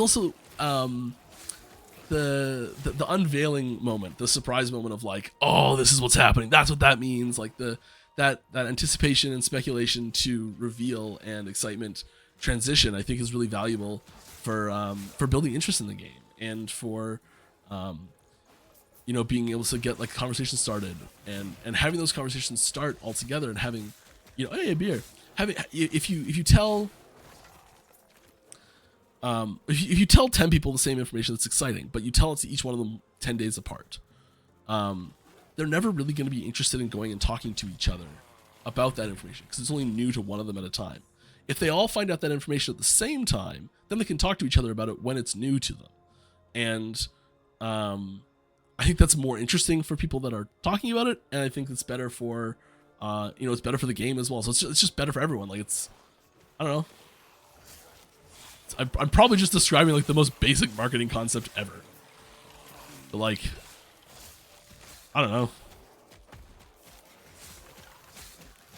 the unveiling moment, the surprise moment of like, oh, this is what's happening. That's what that means. Like that anticipation and speculation to reveal and excitement transition, I think, is really valuable for building interest in the game, and for you know, being able to get like conversations started, and having those conversations start all together, and having, you know, hey, a beer. Having if you tell if you tell 10 people the same information, that's exciting, but you tell it to each one of them 10 days apart, they're never really going to be interested in going and talking to each other about that information, because it's only new to one of them at a time. If they all find out that information at the same time, then they can talk to each other about it when it's new to them, and I think that's more interesting for people that are talking about it, and I think it's better for, you know, it's better for the game as well. So it's just better for everyone. Like I don't know. I'm probably just describing like the most basic marketing concept ever. But like, I don't know.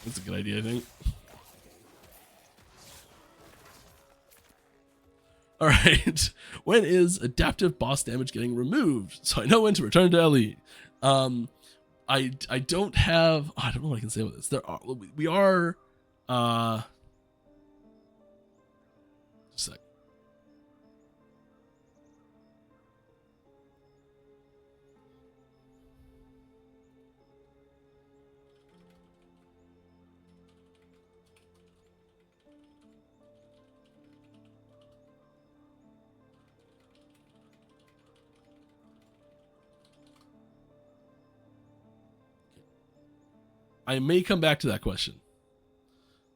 That's a good idea, I think. All right, when is adaptive boss damage getting removed, so I know when to return to LE? I don't have. I don't know what I can say about this. We are. Just a sec. I may come back to that question.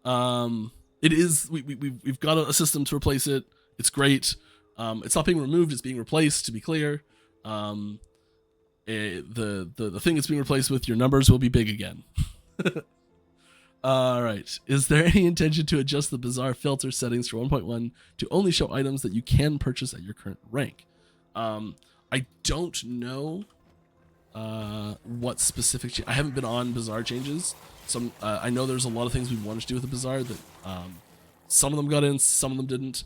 It is we've got a system to replace it. It's great. It's not being removed, it's being replaced, to be clear. The thing it's being replaced with, your numbers will be big again. All right. Is there any intention to adjust the bizarre filter settings for 1.1 to only show items that you can purchase at your current rank? I don't know what specific I haven't been on bizarre changes. Some I know there's a lot of things we wanted to do with the bizarre that some of them got in, some of them didn't.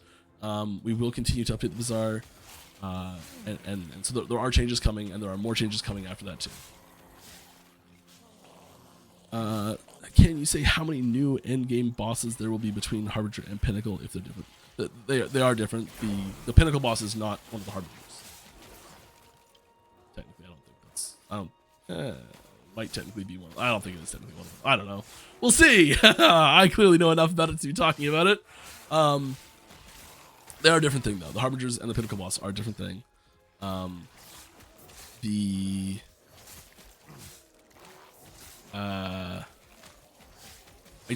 We will continue to update the bizarre, and so there are changes coming, and there are more changes coming after that too. Can you say how many new endgame bosses there will be between Harbinger and Pinnacle if they're different? They are different. The Pinnacle boss is not one of the Harbingers. Technically, I don't think that's. Might technically be one. I don't think it is technically one of them. I don't know. We'll see. I clearly know enough about it to be talking about it. They are a different thing though. The Harbingers and the Pinnacle boss are a different thing. I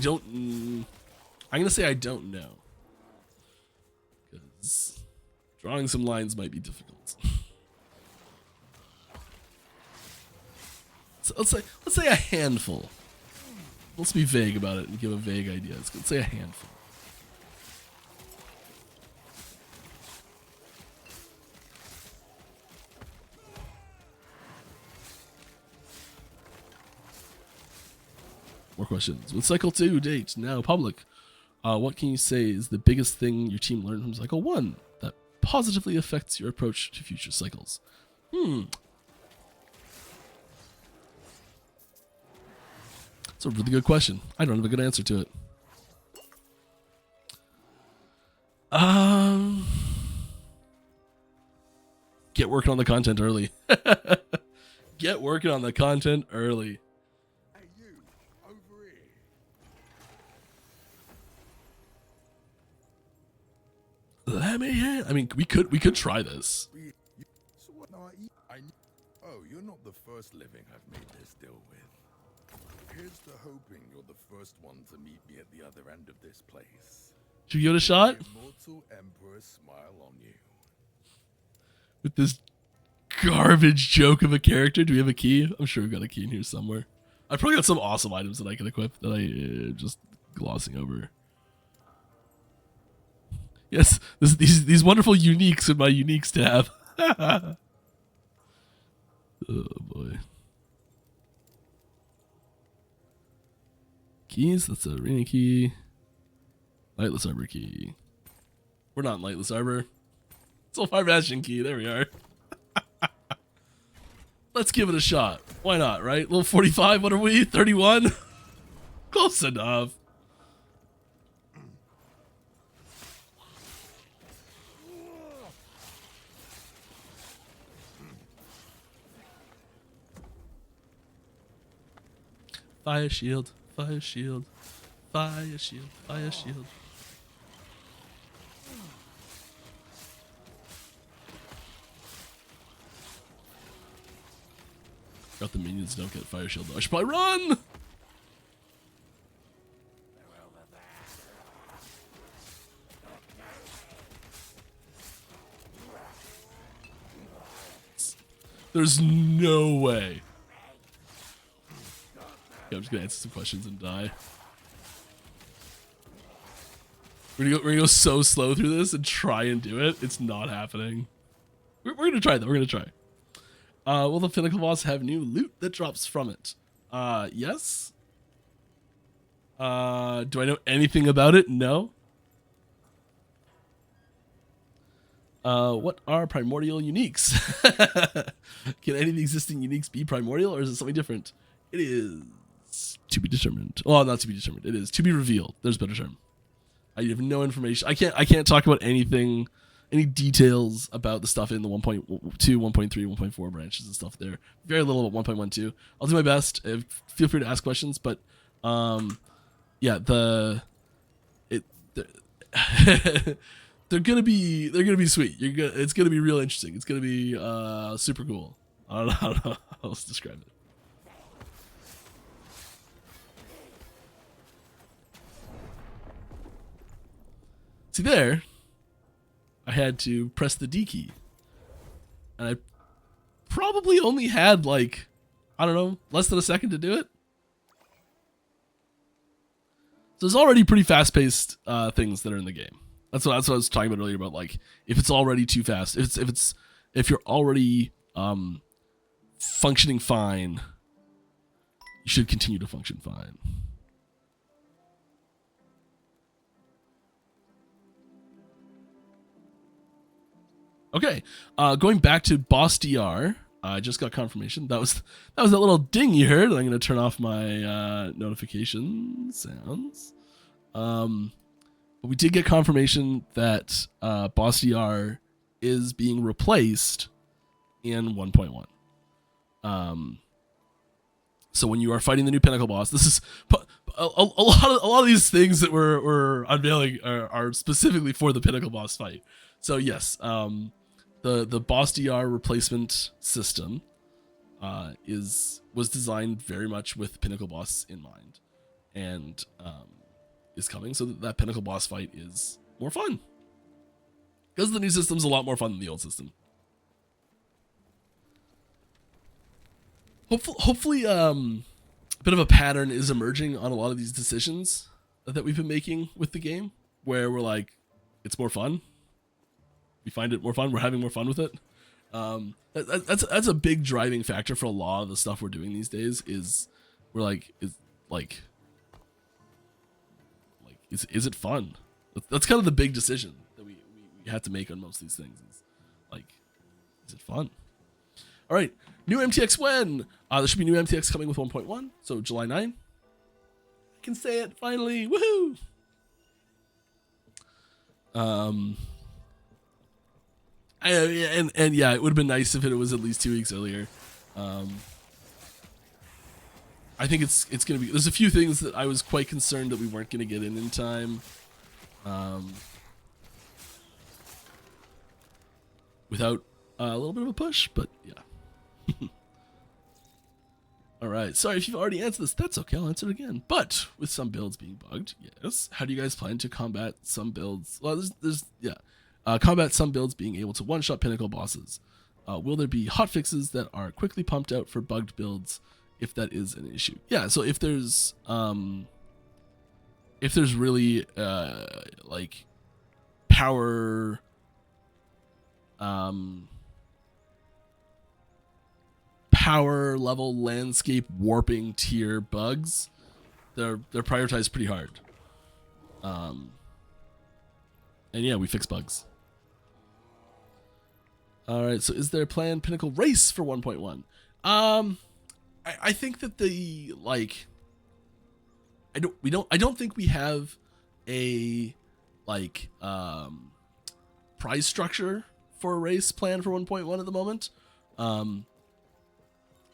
don't. I'm gonna say I don't know, because drawing some lines might be difficult. So let's say a handful. Let's be vague about it and give a vague idea. Let's say a handful. More questions. With Cycle 2 date now public, what can you say is the biggest thing your team learned from Cycle 1 that positively affects your approach to future cycles? It's a really good question. I don't have a good answer to it. Get working on the content early. Get working on the content early. Hey, you, over here. Let me in. I mean, we could try this. So what? Oh, you're not the first living I've made this deal with. Here's to hoping you're the first one to meet me at the other end of this place. Should we give it a shot? The immortal Emperor's smile on you. With this garbage joke of a character. Do we have a key? I'm sure we've got a key in here somewhere. I've probably got some awesome items that I can equip that I just glossing over. Yes, these wonderful uniques in my uniques tab. Oh boy. Keys, that's a arena key. Lightless Arbor key. We're not in Lightless Arbor. Soulfire Bastion key, there we are. Let's give it a shot. Why not, right? Level 45, what are we? 31? Close enough. Fire shield, fire shield, fire shield, fire shield. Got the minions don't get fire shield though. I should probably run! There's no way. Okay, I'm just gonna answer some questions and die. We're gonna go so slow through this and try and do it. It's not happening. We're gonna try though. We're gonna try. Will the Pinnacle boss have new loot that drops from it? Yes. Do I know anything about it? No. What are primordial uniques? Can any of the existing uniques be primordial, or is it something different? It is to be determined. Well, not to be determined. It is to be revealed. There's a better term. I have no information. I can't talk about anything, any details about the stuff in the 1.2, 1.3, 1.4 branches and stuff there. Very little about 1.12. I'll do my best. Feel free to ask questions, but yeah, they're gonna be sweet. It's gonna be real interesting. It's gonna be super cool. I don't know how else to describe it. See there, I had to press the D key. And I probably only had like, I don't know, less than a second to do it. So there's already pretty fast-paced things that are in the game. That's what I was talking about earlier about, like, if it's already too fast, if you're already functioning fine, you should continue to function fine. Okay, going back to boss DR, I just got confirmation. That was that little ding you heard. I'm going to turn off my notification sounds. But we did get confirmation that boss DR is being replaced in 1.1. So when you are fighting the new Pinnacle boss, this is a lot of these things that we're unveiling are specifically for the Pinnacle boss fight. So yes, the boss DR replacement system was designed very much with Pinnacle boss in mind, and is coming so that Pinnacle boss fight is more fun, because the new system's a lot more fun than the old system. Hopefully, a bit of a pattern is emerging on a lot of these decisions that we've been making with the game, where we're like, it's more fun. We find it more fun. We're having more fun with it. That's a big driving factor for a lot of the stuff we're doing these days. Is it fun? That's kind of the big decision that we have to make on most of these things. Is it fun? All right, new MTX when? There should be new MTX coming with 1.1, so July 9. I can say it finally. Woohoo! And yeah, it would have been nice if it was at least 2 weeks earlier. I think it's gonna be. There's a few things that I was quite concerned that we weren't gonna get in time. Without a little bit of a push, but yeah. All right. Sorry if you've already answered this. That's okay. I'll answer it again. But with some builds being bugged, yes. How do you guys plan to combat some builds? Well, combat some builds being able to one-shot Pinnacle bosses. Will there be hotfixes that are quickly pumped out for bugged builds if that is an issue? Yeah. So if there's really like power power level landscape warping tier bugs, they're prioritized pretty hard. And yeah, we fix bugs. All right, so is there a planned Pinnacle race for 1.1? I think that I don't think we have a prize structure for a race planned for 1.1 at the moment.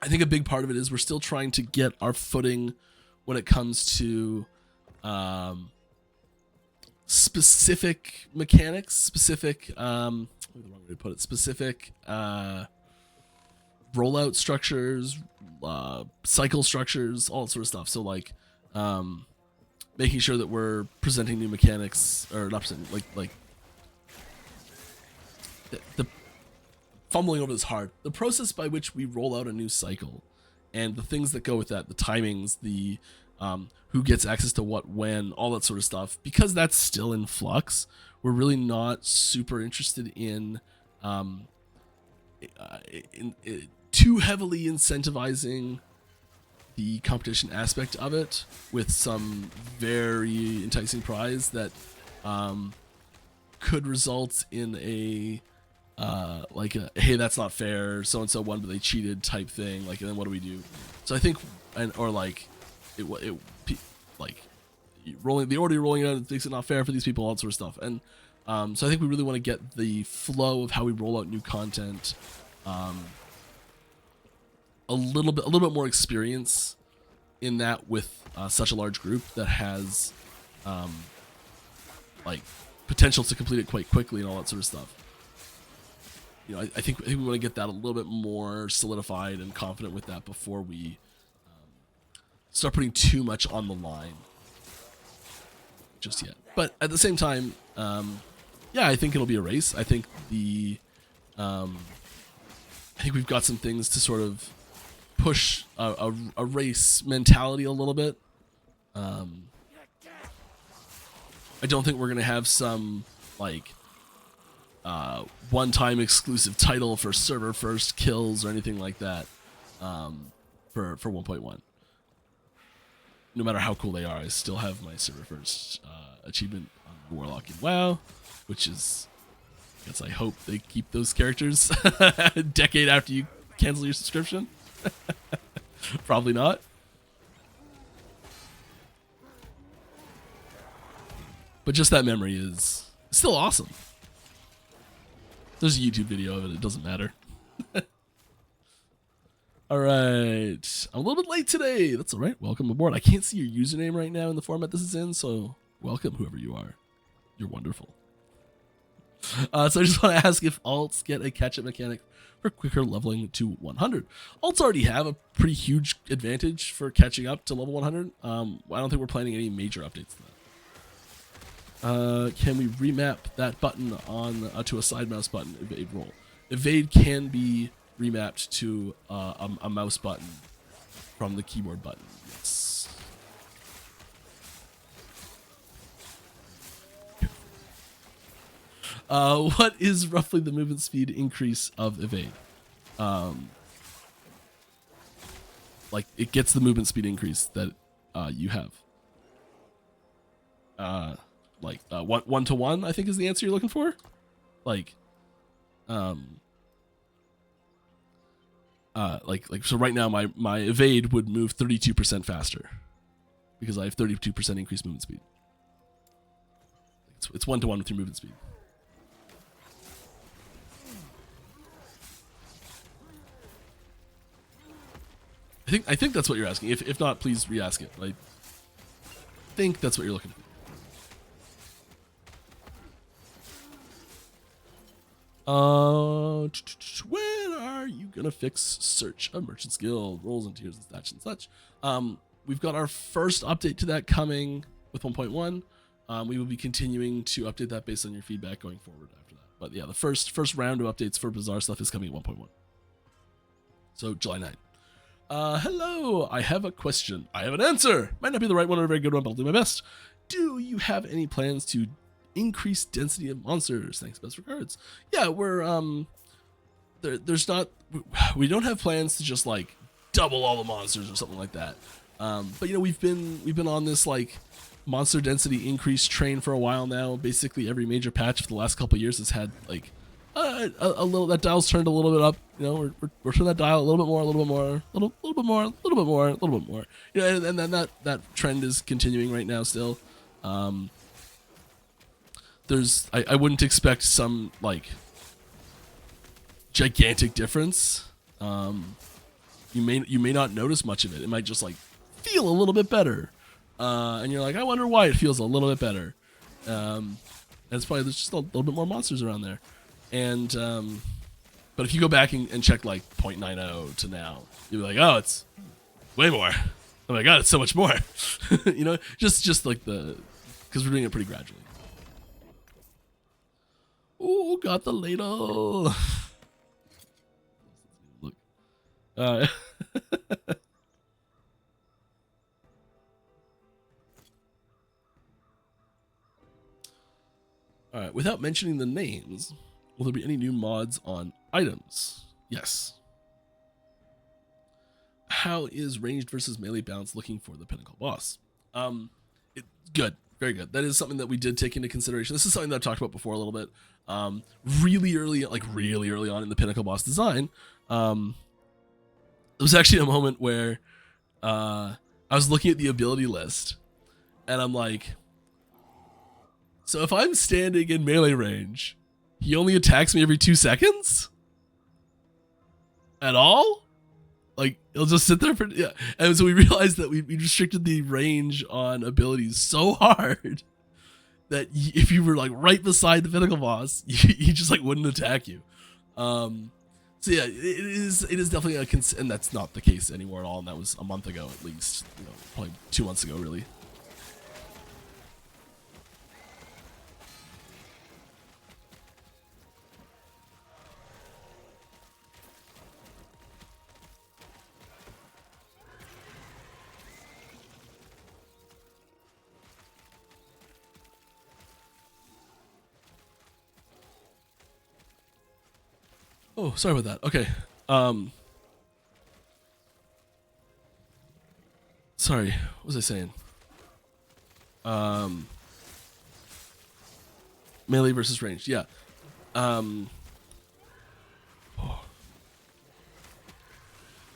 I think a big part of it is we're still trying to get our footing when it comes to specific mechanics, specific the wrong way to put it, specific rollout structures, cycle structures, all that sort of stuff. So like making sure that we're presenting new mechanics, or not presenting, like the fumbling over this hard. The process by which we roll out a new cycle and the things that go with that, the timings, the who gets access to what, when, all that sort of stuff, because that's still in flux, we're really not super interested in too heavily incentivizing the competition aspect of it with some very enticing prize that could result in a hey, that's not fair, so and so won but they cheated type thing, and then what do we do? So I think, rolling it out makes it not fair for these people, all that sort of stuff. And so I think we really want to get the flow of how we roll out new content a little bit more experience in that with such a large group that has potential to complete it quite quickly and all that sort of stuff. I think we want to get that a little bit more solidified and confident with that before we start putting too much on the line just yet. But at the same time, yeah, I think it'll be a race. I think I think we've got some things to sort of push a race mentality a little bit. I don't think we're gonna have some like one-time exclusive title for server first kills or anything like that for 1.1. No matter how cool they are, I still have my server first achievement on Warlock in WoW, which is, I guess I hope they keep those characters a decade after you cancel your subscription. Probably not. But just that memory is still awesome. There's a YouTube video of it. It doesn't matter. All right. I'm a little bit late today. That's all right. Welcome aboard. I can't see your username right now in the format this is in, so welcome, whoever you are. You're wonderful. So I just want to ask if alts get a catch-up mechanic for quicker leveling to 100. Alts already have a pretty huge advantage for catching up to level 100. I don't think we're planning any major updates to that. Can we remap that button on to a side mouse button, evade roll? Evade can be remapped to a mouse button from the keyboard button. Yes. What is roughly the movement speed increase of evade? Like it gets the movement speed increase that you have. Like 1-to-1, I think is the answer you're looking for. Like, so right now my evade would move 32% faster because I have 32% increased movement speed. It's 1-to-1 with your movement speed. I think that's what you're asking. If not, please re-ask it. I think that's what you're looking for. When are you gonna fix search a merchant's guild roles and tiers and such and such? We've got our first update to that coming with 1.1. We will be continuing to update that based on your feedback going forward after that. But yeah, the first round of updates for Bazaar stuff is coming at 1.1. So July 9th. Hello, I have a question. I have an answer. Might not be the right one or a very good one, but I'll do my best. Do you have any plans to increase density of monsters? Thanks, best regards. Yeah, we're we don't have plans to just like double all the monsters or something like that. But you know, we've been on this like monster density increase train for a while now. Basically every major patch for the last couple of years has had like a little, that dial's turned a little bit up. You know, we're turning that dial a little bit more, a little bit more, a little bit more, a little bit more, a little bit more. You know, and then that trend is continuing right now still. I wouldn't expect some like gigantic difference. You may not notice much of it. It might just like feel a little bit better, and you're like, I wonder why it feels a little bit better. And it's probably there's just a little bit more monsters around there. And but if you go back and check like 0.90 to now, you'll be like, oh, it's way more. Oh my god, it's so much more. You know, just like because we're doing it pretty gradually. Oh, got the ladle. Look. All right, without mentioning the names, will there be any new mods on items? Yes. How is ranged versus melee bounce looking for the Pinnacle boss? Good. Very good. That is something that we did take into consideration. This is something that I've talked about before a little bit. Really early on in the Pinnacle boss design, there was actually a moment where I was looking at the ability list, and I'm like, so if I'm standing in melee range, he only attacks me every 2 seconds? At all? Like, he'll just sit there for, yeah. And so we realized that we restricted the range on abilities so hard that if you were like right beside the Pinnacle boss, he just like wouldn't attack you. So yeah, it is definitely and that's not the case anymore at all. And that was a month ago at least, you know, probably 2 months ago really. Oh, sorry about that. Okay. Sorry. What was I saying? Melee versus ranged. Yeah. Oh.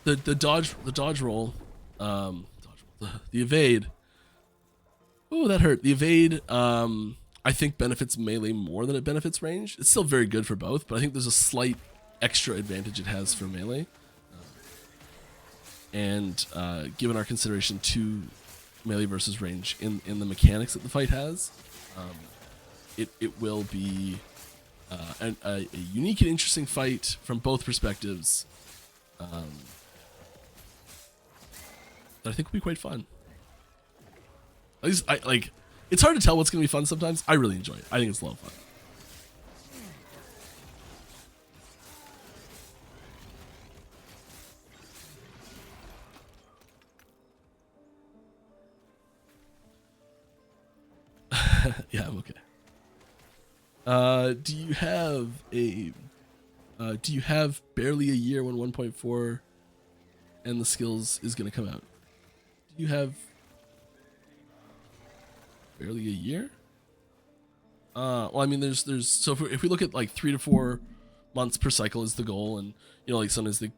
The dodge roll. The evade. Oh, that hurt. The evade. I think benefits melee more than it benefits range. It's still very good for both, but I think there's a slight extra advantage it has for melee. And given our consideration to melee versus range in the mechanics that the fight has, it will be a unique and interesting fight from both perspectives. That I think will be quite fun. At least I like. It's hard to tell what's going to be fun sometimes. I really enjoy it. I think it's a lot of fun. Yeah, I'm okay. Do you have barely a year when 1.4 and the skills is going to come out? Do you have barely a year? Well, I mean, there's so if we look at like 3 to 4 months per cycle is the goal, and like sometimes they're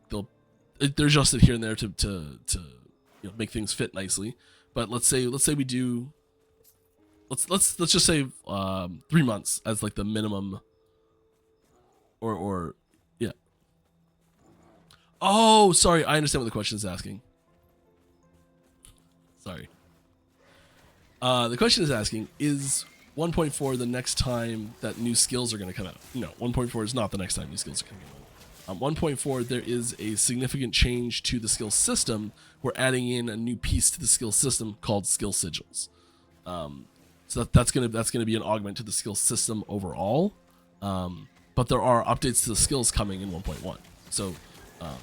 adjusted here and there to make things fit nicely. But let's say we do. Let's just say 3 months as like the minimum. Or yeah. Oh, sorry. I understand what the question is asking. Sorry. The question is asking, is 1.4 the next time that new skills are going to come out? No, 1.4 is not the next time new skills are coming out. 1.4, there is a significant change to the skill system. We're adding in a new piece to the skill system called skill sigils. So that's gonna be an augment to the skill system overall. But there are updates to the skills coming in 1.1. So, yeah.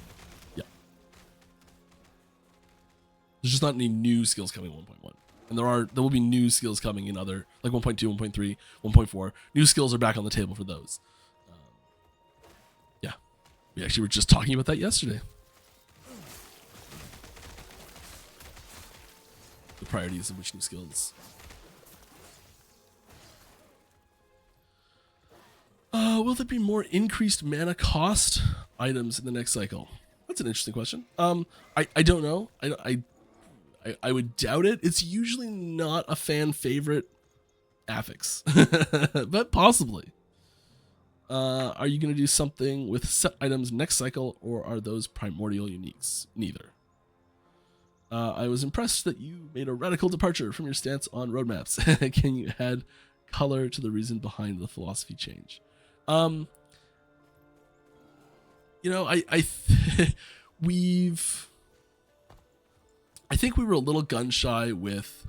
There's just not any new skills coming in 1.1. And there will be new skills coming in other, like 1.2, 1.3, 1.4. New skills are back on the table for those. Yeah. We actually were just talking about that yesterday. The priorities of which new skills. Will there be more increased mana cost items in the next cycle? That's an interesting question. I don't know. I would doubt it. It's usually not a fan favorite affix, but possibly. Are you going to do something with set items next cycle, or are those primordial uniques? Neither. I was impressed that you made a radical departure from your stance on roadmaps. Can you add color to the reason behind the philosophy change? I think we were a little gun shy with.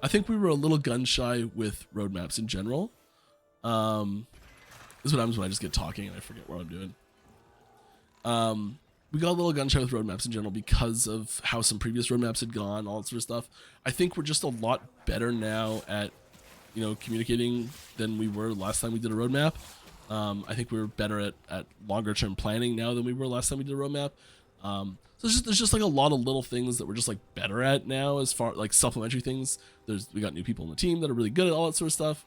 I think we were a little gun shy with roadmaps in general. This is what happens when I just get talking and I forget what I'm doing. We got a little gun shy with roadmaps in general because of how some previous roadmaps had gone, all that sort of stuff. I think we're just a lot better now at communicating than we were last time we did a roadmap. I think we're better at longer term planning now than we were last time we did a roadmap. So there's just like a lot of little things that we're just like better at now, as far like supplementary things. We got new people on the team that are really good at all that sort of stuff.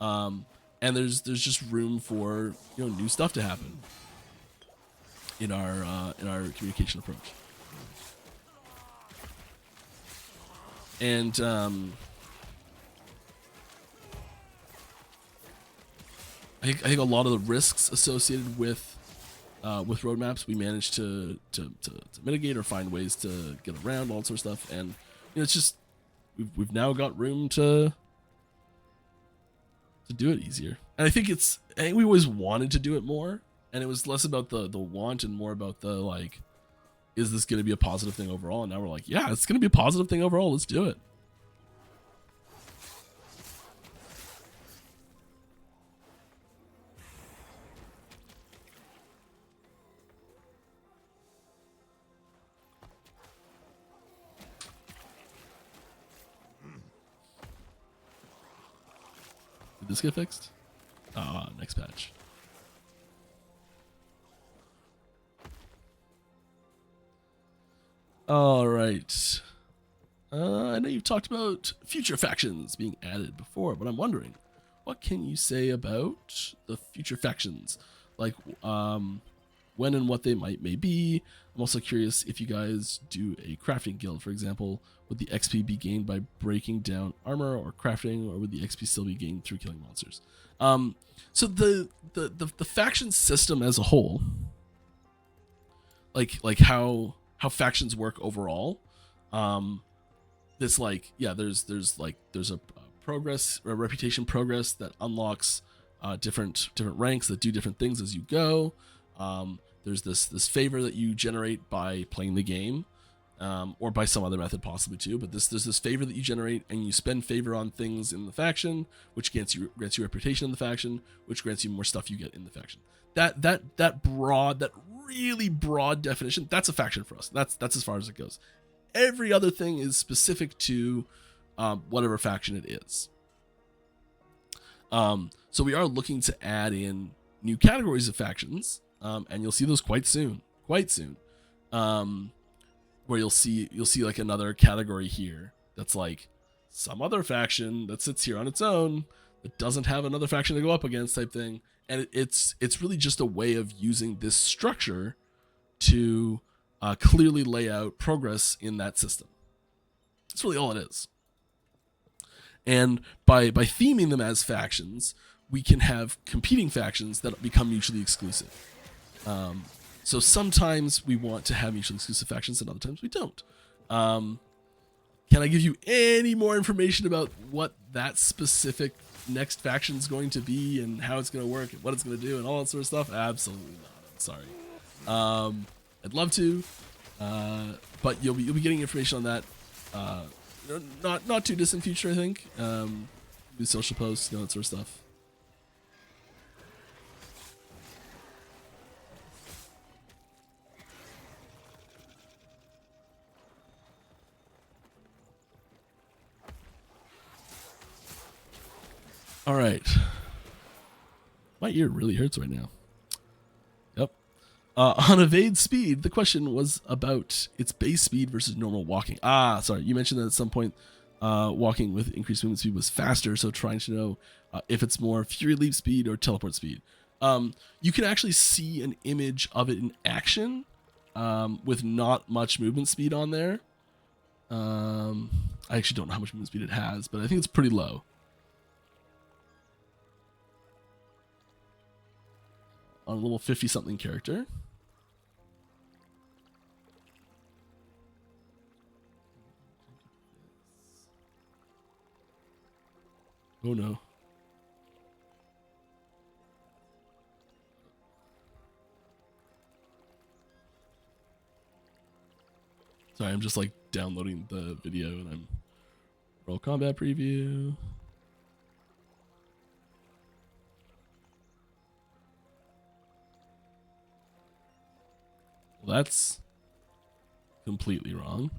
And there's just room for new stuff to happen in our communication approach. And I think a lot of the risks associated with roadmaps we managed to mitigate or find ways to get around, all that sort of stuff. And it's just we've now got room to do it easier. And I think we always wanted to do it more, and it was less about the want and more about the like, is this going to be a positive thing overall? And now we're like, yeah, it's going to be a positive thing overall. Let's do it. Did this get fixed? Next patch. All right. I know you've talked about future factions being added before, but I'm wondering, what can you say about the future factions? Like, when and what they may be. I'm also curious if you guys do a crafting guild, for example. Would the XP be gained by breaking down armor or crafting, or would the XP still be gained through killing monsters? So the faction system as a whole, like how factions work overall, it's like, yeah, there's a progress or a reputation progress that unlocks different ranks that do different things as you go. There's this favor that you generate by playing the game, or by some other method possibly too. But there's this favor that you generate, and you spend favor on things in the faction, which grants you reputation in the faction, which grants you more stuff you get in the faction. That really broad definition, that's a faction for us. That's as far as it goes. Every other thing is specific to whatever faction it is. So we are looking to add in new categories of factions, and you'll see those quite soon. Where you'll see like another category here that's like some other faction that sits here on its own that doesn't have another faction to go up against type thing, and it's really just a way of using this structure to clearly lay out progress in that system. That's really all it is. And by theming them as factions, we can have competing factions that become mutually exclusive. So sometimes we want to have mutually exclusive factions, and other times we don't. Can I give you any more information about what that specific next faction is going to be and how it's going to work and what it's going to do and all that sort of stuff? Absolutely not. I'm sorry. I'd love to, but you'll be getting information on that. Not too distant future, I think. Do social posts, that sort of stuff. All right. My ear really hurts right now. Yep. On evade speed, the question was about its base speed versus normal walking. Sorry. You mentioned that at some point walking with increased movement speed was faster, so trying to know if it's more Fury Leap speed or teleport speed. You can actually see an image of it in action with not much movement speed on there. I actually don't know how much movement speed it has, but I think it's pretty low. On a level 50-something character. Oh no. Sorry, I'm just like downloading the video and I'm roll combat preview. Well, that's completely wrong.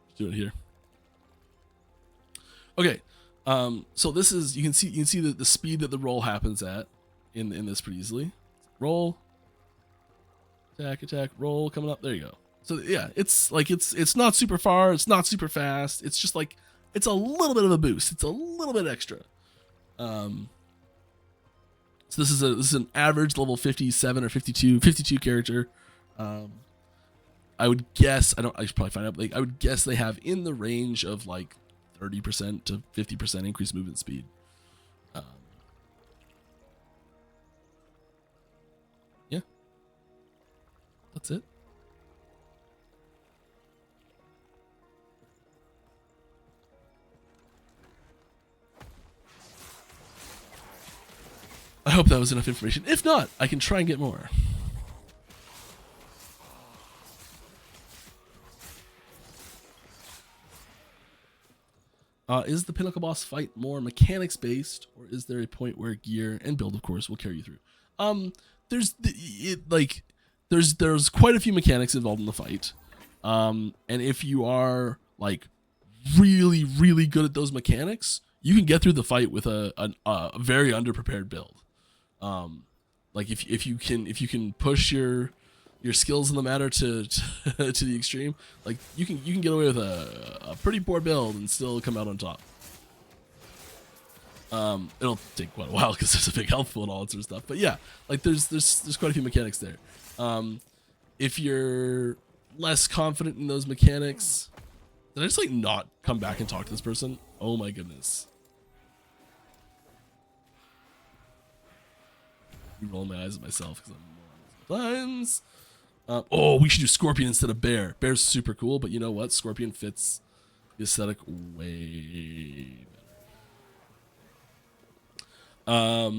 Let's do it here. Okay, so this is you can see the speed that the roll happens at in this pretty easily. Roll, attack, roll, coming up. There you go. So yeah, it's like it's not super far, it's not super fast. It's just like it's a little bit of a boost. It's a little bit extra. So this is an average level 57 or 52 character. I would guess I should probably find out. Like I would guess they have in the range of like 30% to 50% increased movement speed. Yeah, that's it. I hope that was enough information. If not, I can try and get more. Is the Pinnacle boss fight more mechanics based, or is there a point where gear and build, of course, will carry you through? There's quite a few mechanics involved in the fight, and if you are like really, really good at those mechanics, you can get through the fight with a very underprepared build. Like if you can push your skills in the matter to to the extreme, like you can get away with a pretty poor build and still come out on top. It'll take quite a while because there's a big health pool and all that sort of stuff. But yeah, like there's quite a few mechanics there. If you're less confident in those mechanics, did I just like not come back and talk to this person? Oh my goodness. I'm rolling my eyes at myself because I'm sometimes. Oh, we should do Scorpion instead of Bear. Bear's super cool, but you know what? Scorpion fits the aesthetic way better.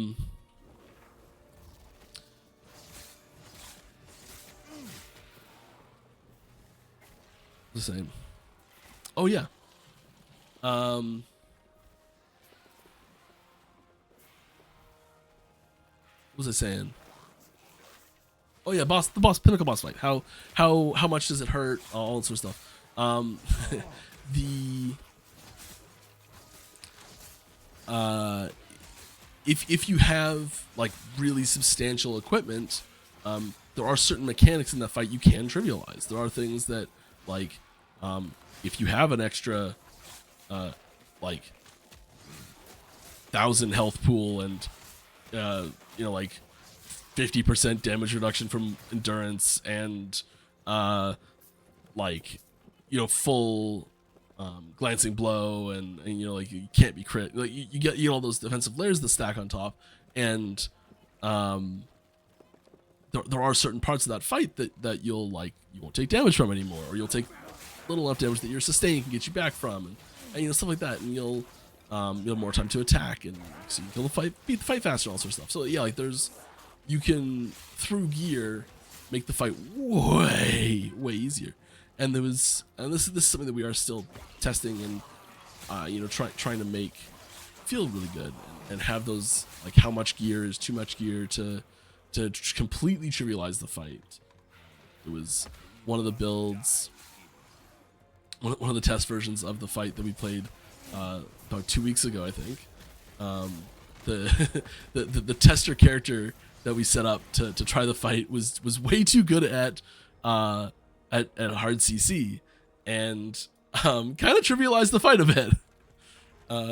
The same. Oh yeah. What was I saying? Oh yeah, the Pinnacle boss fight. How much does it hurt? All that sort of stuff. If you have like really substantial equipment, there are certain mechanics in that fight you can trivialize. There are things that like if you have an extra like 1,000 health pool and you know, like 50% damage reduction from endurance and like, you know, full glancing blow and you know, like you can't be crit, like you get, you know, all those defensive layers that stack on top, and there are certain parts of that fight that you'll like, you won't take damage from anymore, or you'll take little enough damage that your sustain can get you back from, and you know, stuff like that, and you'll have more time to attack, and so you can beat the fight faster and all sorts of stuff. So yeah, like you can through gear make the fight way easier. And this is something that we are still testing and you know, trying to make feel really good, and have those, like, how much gear is too much gear to completely trivialize the fight. It was one of the builds, one of the test versions of the fight that we played about 2 weeks ago, I think. The tester character that we set up to try the fight was way too good at hard CC, and kind of trivialized the fight a bit.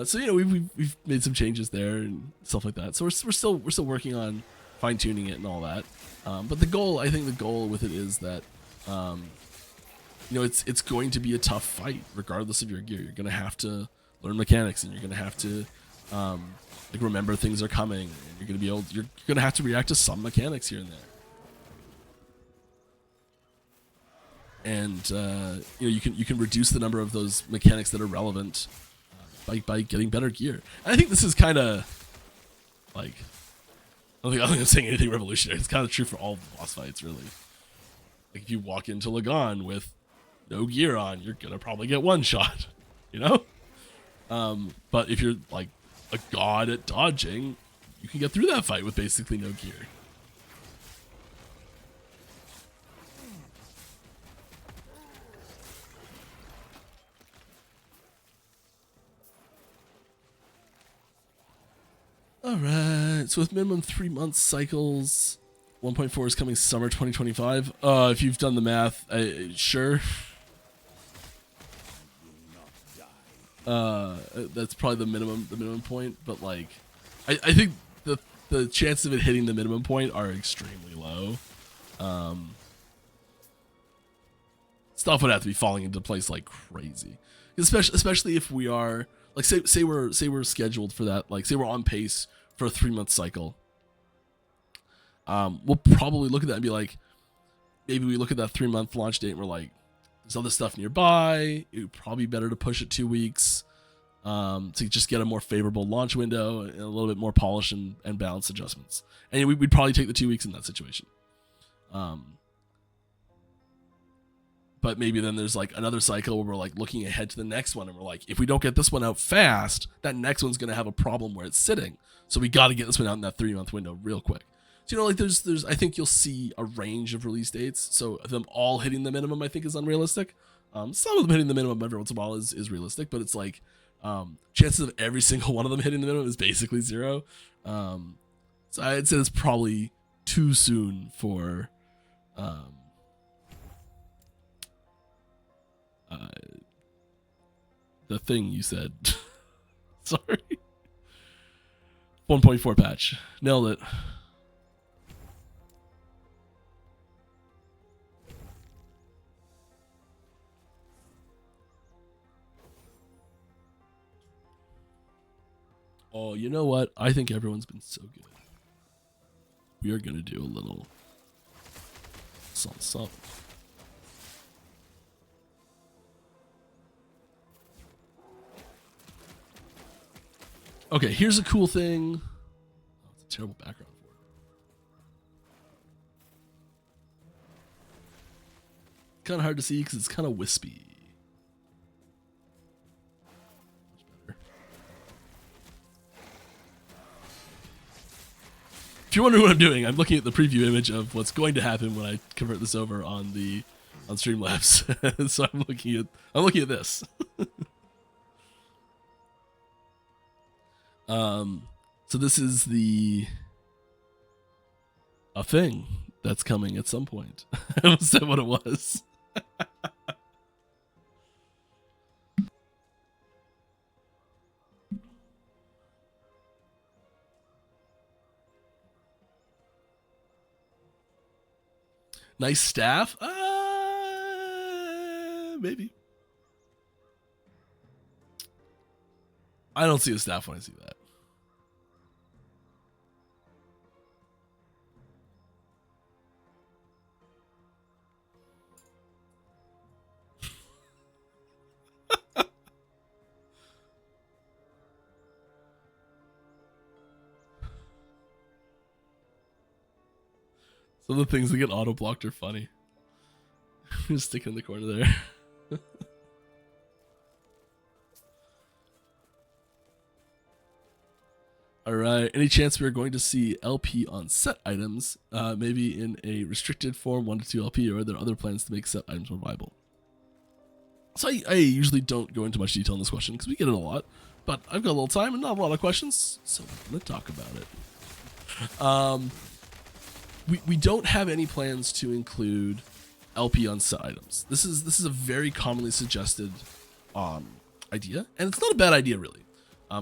So you know, we've made some changes there and stuff like that. So we're still working on fine tuning it and all that. But I think the goal with it is that you know, it's going to be a tough fight regardless of your gear. You're gonna have to learn mechanics, and you're gonna have to like remember things are coming. And you're gonna have to react to some mechanics here and there. And you know, you can reduce the number of those mechanics that are relevant by getting better gear. And I think this is kind of like, I don't think I'm saying anything revolutionary. It's kind of true for all boss fights, really. Like if you walk into Lagan with no gear on, you're gonna probably get one shot, you know. But if you're like a god at dodging, you can get through that fight with basically no gear. Alright, so with minimum 3 month cycles, 1.4 is coming summer 2025. If you've done the math, sure. That's probably the minimum point, but like, I think the chances of it hitting the minimum point are extremely low. Stuff would have to be falling into place like crazy, especially if we are like, say we're scheduled for that, like say we're on pace for a 3 month cycle. We'll probably look at that and be like, maybe we look at that 3 month launch date and we're like, there's other stuff nearby. It would probably be better to push it 2 weeks to just get a more favorable launch window and a little bit more polish and balance adjustments. And we'd probably take the 2 weeks in that situation. But maybe then there's like another cycle where we're like looking ahead to the next one, and we're like, if we don't get this one out fast, that next one's going to have a problem where it's sitting. So we got to get this one out in that 3 month window real quick. So, you know, like there's I think you'll see a range of release dates. So them all hitting the minimum, I think, is unrealistic. Some of them hitting the minimum every once in a while is realistic, but it's like chances of every single one of them hitting the minimum is basically 0. So I'd say it's probably too soon for the thing you said. Sorry. 1.4 patch. Nailed it. Oh, you know what? I think everyone's been so good. We are going to do a little something. Okay, here's a cool thing. Oh, it's a terrible background for it. Kind of hard to see because it's kind of wispy. Much better. If you're wondering what I'm doing, I'm looking at the preview image of what's going to happen when I convert this over on Streamlabs. So I'm looking at this. So this is a thing that's coming at some point. I almost said what it was. Nice staff? Maybe. I don't see a staff when I see that. Some of the things that get auto-blocked are funny. Just stick it in the corner there. Alright, any chance we are going to see LP on set items, maybe in a restricted form, 1 to 2 LP, or are there other plans to make set items more viable? So I usually don't go into much detail on this question because we get it a lot, but I've got a little time and not a lot of questions, so we're going to talk about it. We don't have any plans to include LP on set items. This is a very commonly suggested idea, and it's not a bad idea really.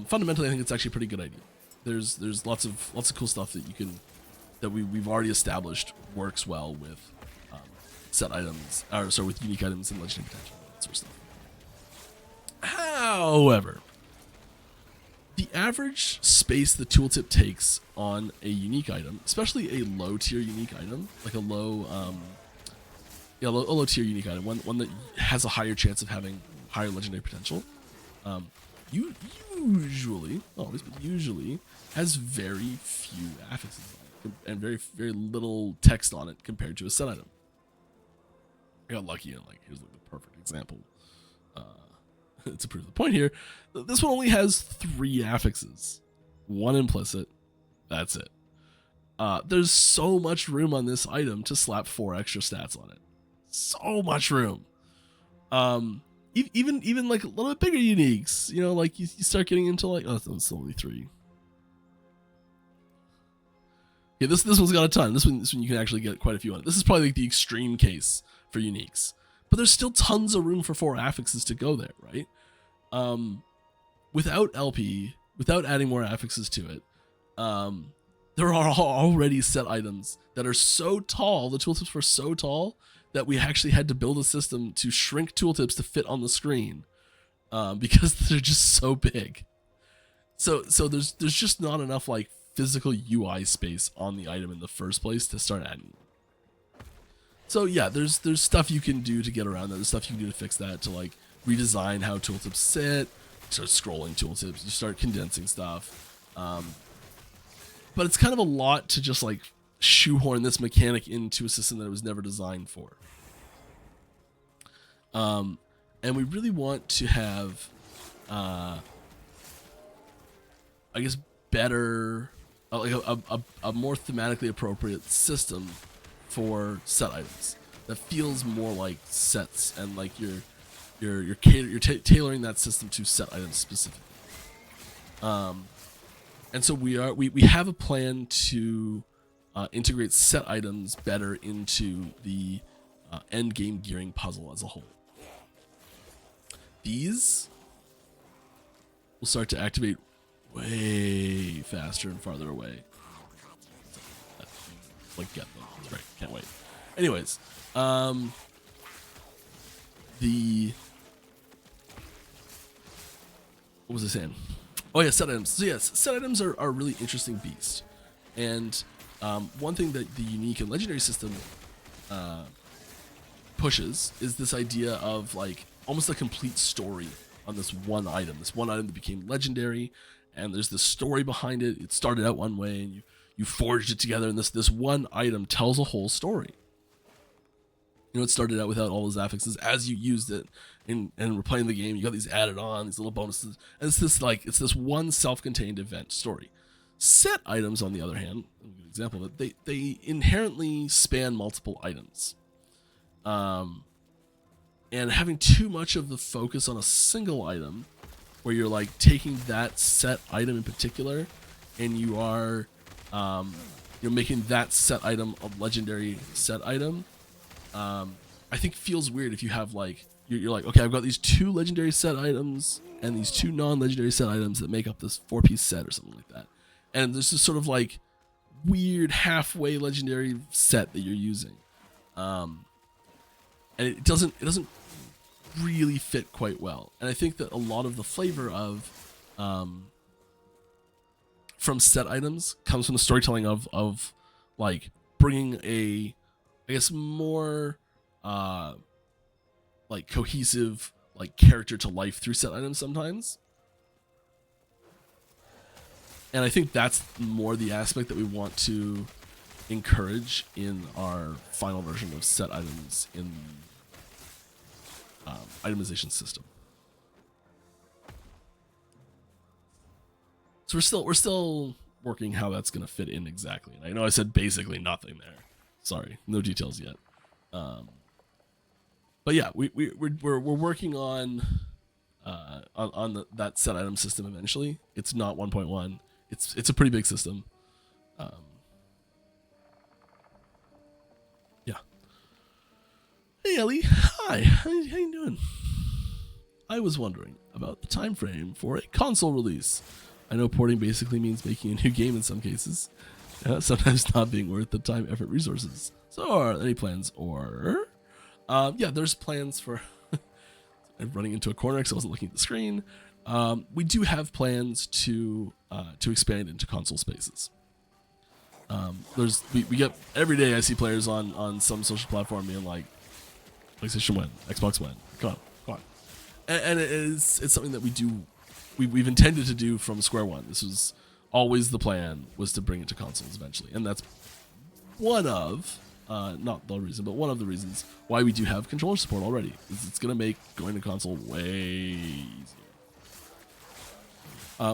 Fundamentally, I think it's actually a pretty good idea. There's lots of cool stuff that we've already established works well with set items, with unique items and legendary potential, that sort of stuff. However, the average space the tooltip takes on a unique item, especially a low tier unique item, like a low tier unique item, one that has a higher chance of having higher legendary potential, usually has very few affixes on it and very little text on it compared to a set item. I got lucky and here's the perfect example to prove the point here. This one only has 3 affixes, 1 implicit. That's it. There's so much room on this item to slap 4 extra stats on it. So much room. Even like a little bit bigger uniques, like you start getting into it's only 3. Yeah, this one's got a ton. This one you can actually get quite a few on it. This is probably like the extreme case for uniques, but there's still tons of room for 4 affixes to go there, right? Without LP, without adding more affixes to it, there are already set items that are so tall, the tooltips were so tall, that we actually had to build a system to shrink tooltips to fit on the screen, because they're just so big. So there's just not enough physical UI space on the item in the first place to start adding. So yeah, there's stuff you can do to get around that. There's stuff you can do to fix that, to redesign how tooltips sit, start scrolling tooltips, you start condensing stuff. But it's kind of a lot to just shoehorn this mechanic into a system that it was never designed for. And we really want to have, I guess, better, a more thematically appropriate system for set items that feels more like sets and tailoring that system to set items specifically. And so we have a plan to integrate set items better into the end game gearing puzzle as a whole. These will start to activate way faster and farther away. Like get them. That's right. Can't wait. Anyways, what was I saying? Oh yeah, set items. So yes, set items are a really interesting beast. And one thing that the unique and legendary system pushes is this idea of like almost a complete story on this one item that became legendary, and there's this story behind it. It started out one way, and you forged it together, and this one item tells a whole story. You know, it started out without all those affixes. As you used it and were playing the game, you got these added on, these little bonuses, and it's this one self-contained event story. Set items, on the other hand, a good example of it, they inherently span multiple items. And having too much of the focus on a single item, where you're like taking that set item in particular, and you are you're making that set item a legendary set item, I think feels weird if you have like you're like, okay, I've got these 2 legendary set items and these 2 non-legendary set items that make up this 4-piece set or something like that, and there's this sort of like weird halfway legendary set that you're using, and it doesn't really fit quite well. And I think that a lot of the flavor of from set items comes from the storytelling of like bringing a, I guess, more like cohesive like character to life through set items sometimes. And I think that's more the aspect that we want to encourage in our final version of set items in itemization system. So we're still working how that's going to fit in exactly. And I know I said basically nothing there. Sorry, no details yet. But yeah, we're working on that set item system eventually. It's not 1.1. It's a pretty big system. Yeah. Hey Ellie, hi. How you doing? I was wondering about the time frame for a console release. I know porting basically means making a new game in some cases, sometimes not being worth the time, effort, resources. So are there any plans? Or yeah, there's plans for I'm running into a corner because I wasn't looking at the screen. We do have plans to expand into console spaces. We get every day I see players on some social platform being like, PlayStation when, Xbox when, come on. And it's something that we've intended to do from square one. This was always the plan, was to bring it to consoles eventually, and that's one of not the reason, but one of the reasons why we do have controller support already. It's going to make going to console way easier.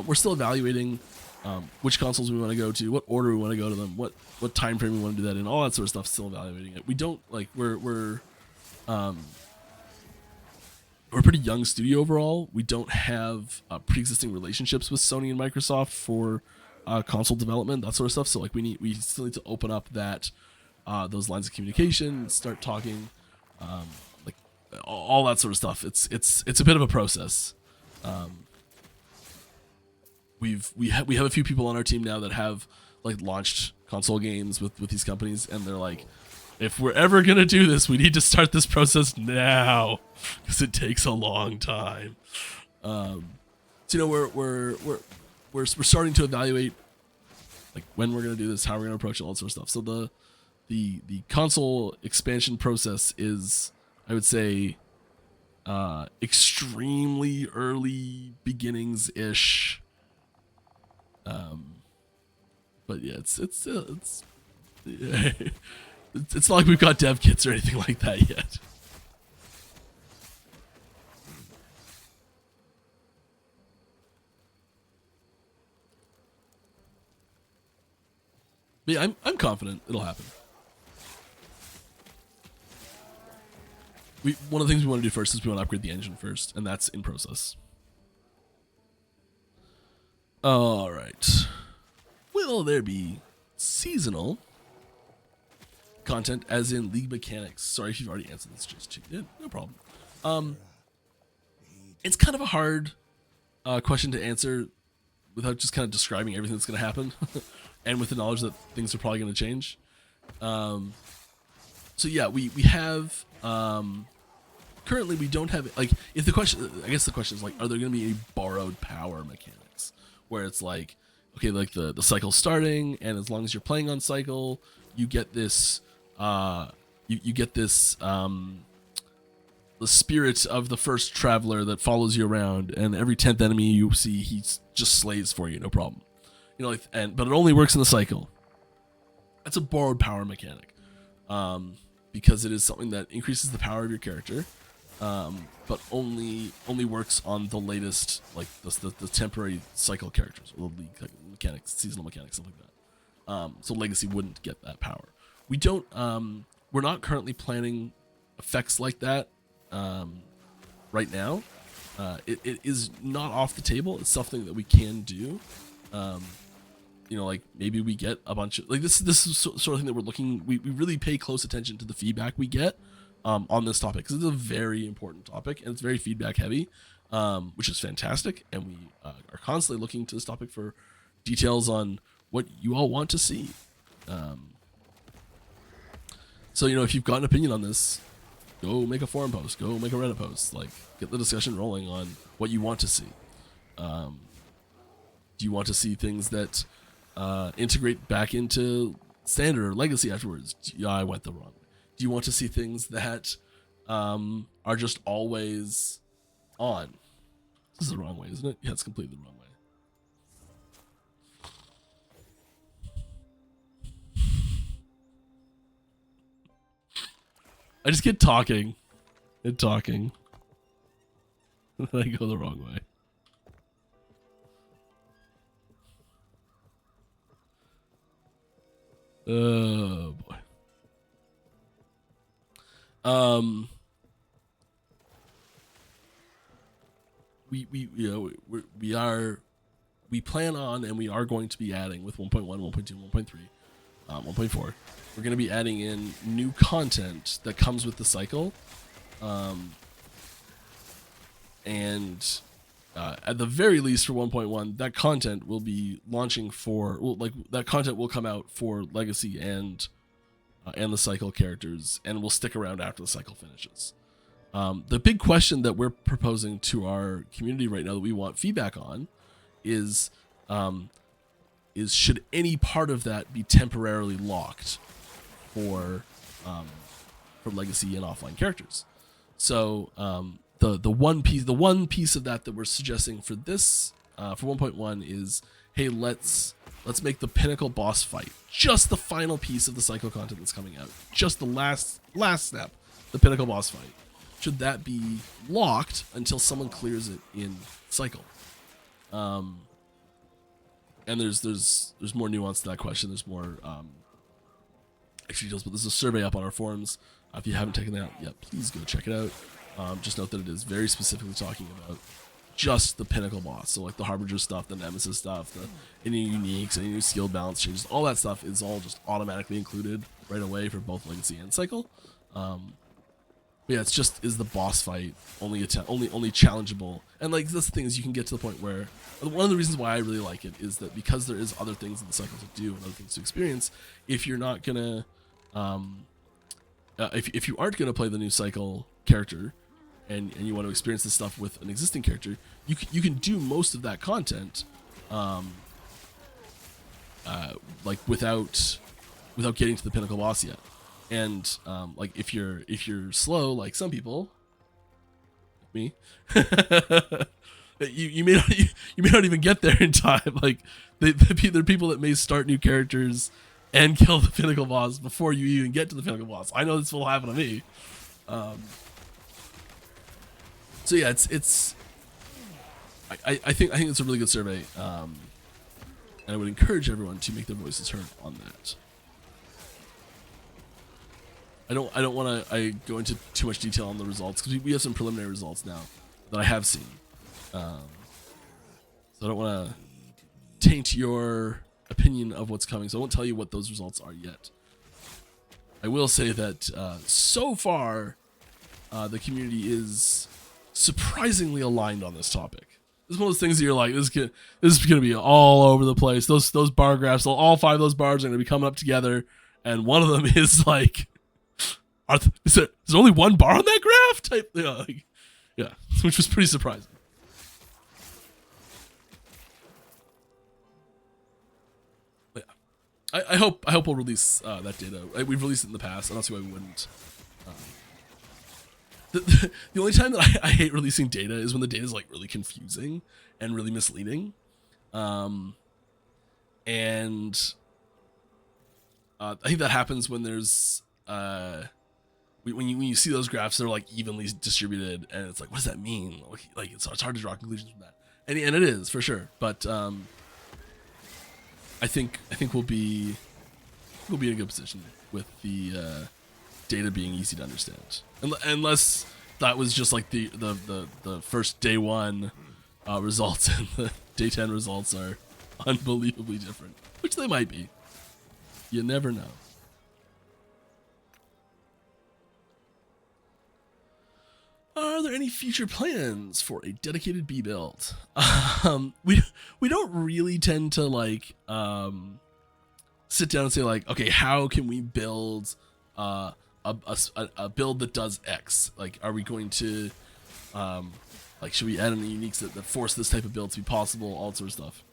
We're still evaluating which consoles we want to go to, what order we want to go to them, what time frame we want to do that in, all that sort of stuff. Still evaluating it. We don't like we're a pretty young studio overall. We don't have pre-existing relationships with Sony and Microsoft for console development, that sort of stuff. So like we still need to open up that those lines of communication, start talking, like all that sort of stuff. It's a bit of a process. We have a few people on our team now that have like launched console games with these companies, and they're like, if we're ever gonna do this, we need to start this process now because it takes a long time. So you know we're starting to evaluate like when we're gonna do this, how we're gonna approach it, all that sort of stuff. So the console expansion process is, I would say, extremely early beginnings ish. But yeah, it's not like we've got dev kits or anything like that yet. But yeah, I'm confident it'll happen. one of the things we want to do first is we want to upgrade the engine first, and that's in process. All right. Will there be seasonal content, as in league mechanics? Sorry if you've already answered this. Just yeah, no problem. It's kind of a hard question to answer without just kind of describing everything that's going to happen, and with the knowledge that things are probably going to change. So yeah, we have currently we don't have, like, if the question, I guess the question is, like, are there going to be any borrowed power mechanics where it's like, okay, like the cycle's starting, and as long as you're playing on cycle, you get this you get this the spirit of the first traveler that follows you around, and every 10th enemy you see, he just slays for you, no problem. You know, like, but it only works in the cycle. That's a borrowed power mechanic, because it is something that increases the power of your character, but only works on the latest, like the temporary cycle characters, or the league mechanics, seasonal mechanics, stuff like that. So Legacy wouldn't get that power. We don't. We're not currently planning effects like that right now. It is not off the table. It's something that we can do. You know, like, maybe we get a bunch of, like, this is sort of thing that we're looking. We really pay close attention to the feedback we get on this topic, because it's a very important topic and it's very feedback heavy, which is fantastic. And we are constantly looking to this topic for details on what you all want to see. So, you know, if you've got an opinion on this, go make a forum post, go make a Reddit post, like, get the discussion rolling on what you want to see. Do you want to see things that integrate back into standard or legacy afterwards? Yeah, I went the wrong way. Do you want to see things that are just always on? This is the wrong way, isn't it? Yeah, it's completely the wrong way. I just get talking and talking, and then I go the wrong way. Oh boy. We plan on, and we are going to be adding with 1.1, 1.2, 1.3, 1.4. We're going to be adding in new content that comes with the cycle, and at the very least for 1.1, that content will be launching for, well, like, that content will come out for Legacy and the cycle characters, and will stick around after the cycle finishes. The big question that we're proposing to our community right now that we want feedback on is should any part of that be temporarily locked for Legacy and offline characters? So the one piece of that we're suggesting for this for 1.1 is, hey, let's make the Pinnacle boss fight, just the final piece of the cycle content that's coming out, just the last step, the Pinnacle boss fight. Should that be locked until someone clears it in cycle? And there's more nuance to that question. There's more extra details, but there's a survey up on our forums. If you haven't taken that out yet, please go check it out. Just note that it is very specifically talking about just the Pinnacle boss. So, like, the Harbinger stuff, the Nemesis stuff, any uniques, any new skill balance changes, all that stuff is all just automatically included right away for both Legacy and cycle. But yeah, it's just, is the boss fight only challengeable? And, like, that's the thing, is you can get to the point where, one of the reasons why I really like it is that because there is other things in the cycle to do and other things to experience, if you're not gonna if you aren't gonna play the new cycle character and you want to experience this stuff with an existing character, you can do most of that content like without getting to the Pinnacle boss yet. And like, if you're slow, like some people, like me, you may not even get there in time. Like, there are people that may start new characters and kill the Pinnacle boss before you even get to the Pinnacle boss. I know this will happen to me. So yeah, I think it's a really good survey, and I would encourage everyone to make their voices heard on that. I don't want to go into too much detail on the results because we have some preliminary results now that I have seen. So I don't want to taint your opinion of what's coming. So I won't tell you what those results are yet. I will say that so far, the community is surprisingly aligned on this topic. This is one of those things that you're like, this is gonna be all over the place. Those bar graphs, all 5 of those bars are gonna be coming up together, and one of them is like, is there only one bar on that graph? Type, yeah, which was pretty surprising. But yeah, I hope we'll release that data. We've released it in the past. I don't see why we wouldn't. The only time that I hate releasing data is when the data is like really confusing and really misleading. And I think that happens when there's when you see those graphs, they're like evenly distributed, and it's like, what does that mean? Like it's hard to draw conclusions from that, and it is for sure. But I think we'll be in a good position with the data being easy to understand, unless that was just like the first day 1 results and the day 10 results are unbelievably different, which they might be. You never know. Are there any future plans for a dedicated B build? We don't really tend to like sit down and say like, okay, how can we build a build that does X? Like, are we going to like, should we add any uniques that force this type of build to be possible? All that sort of stuff.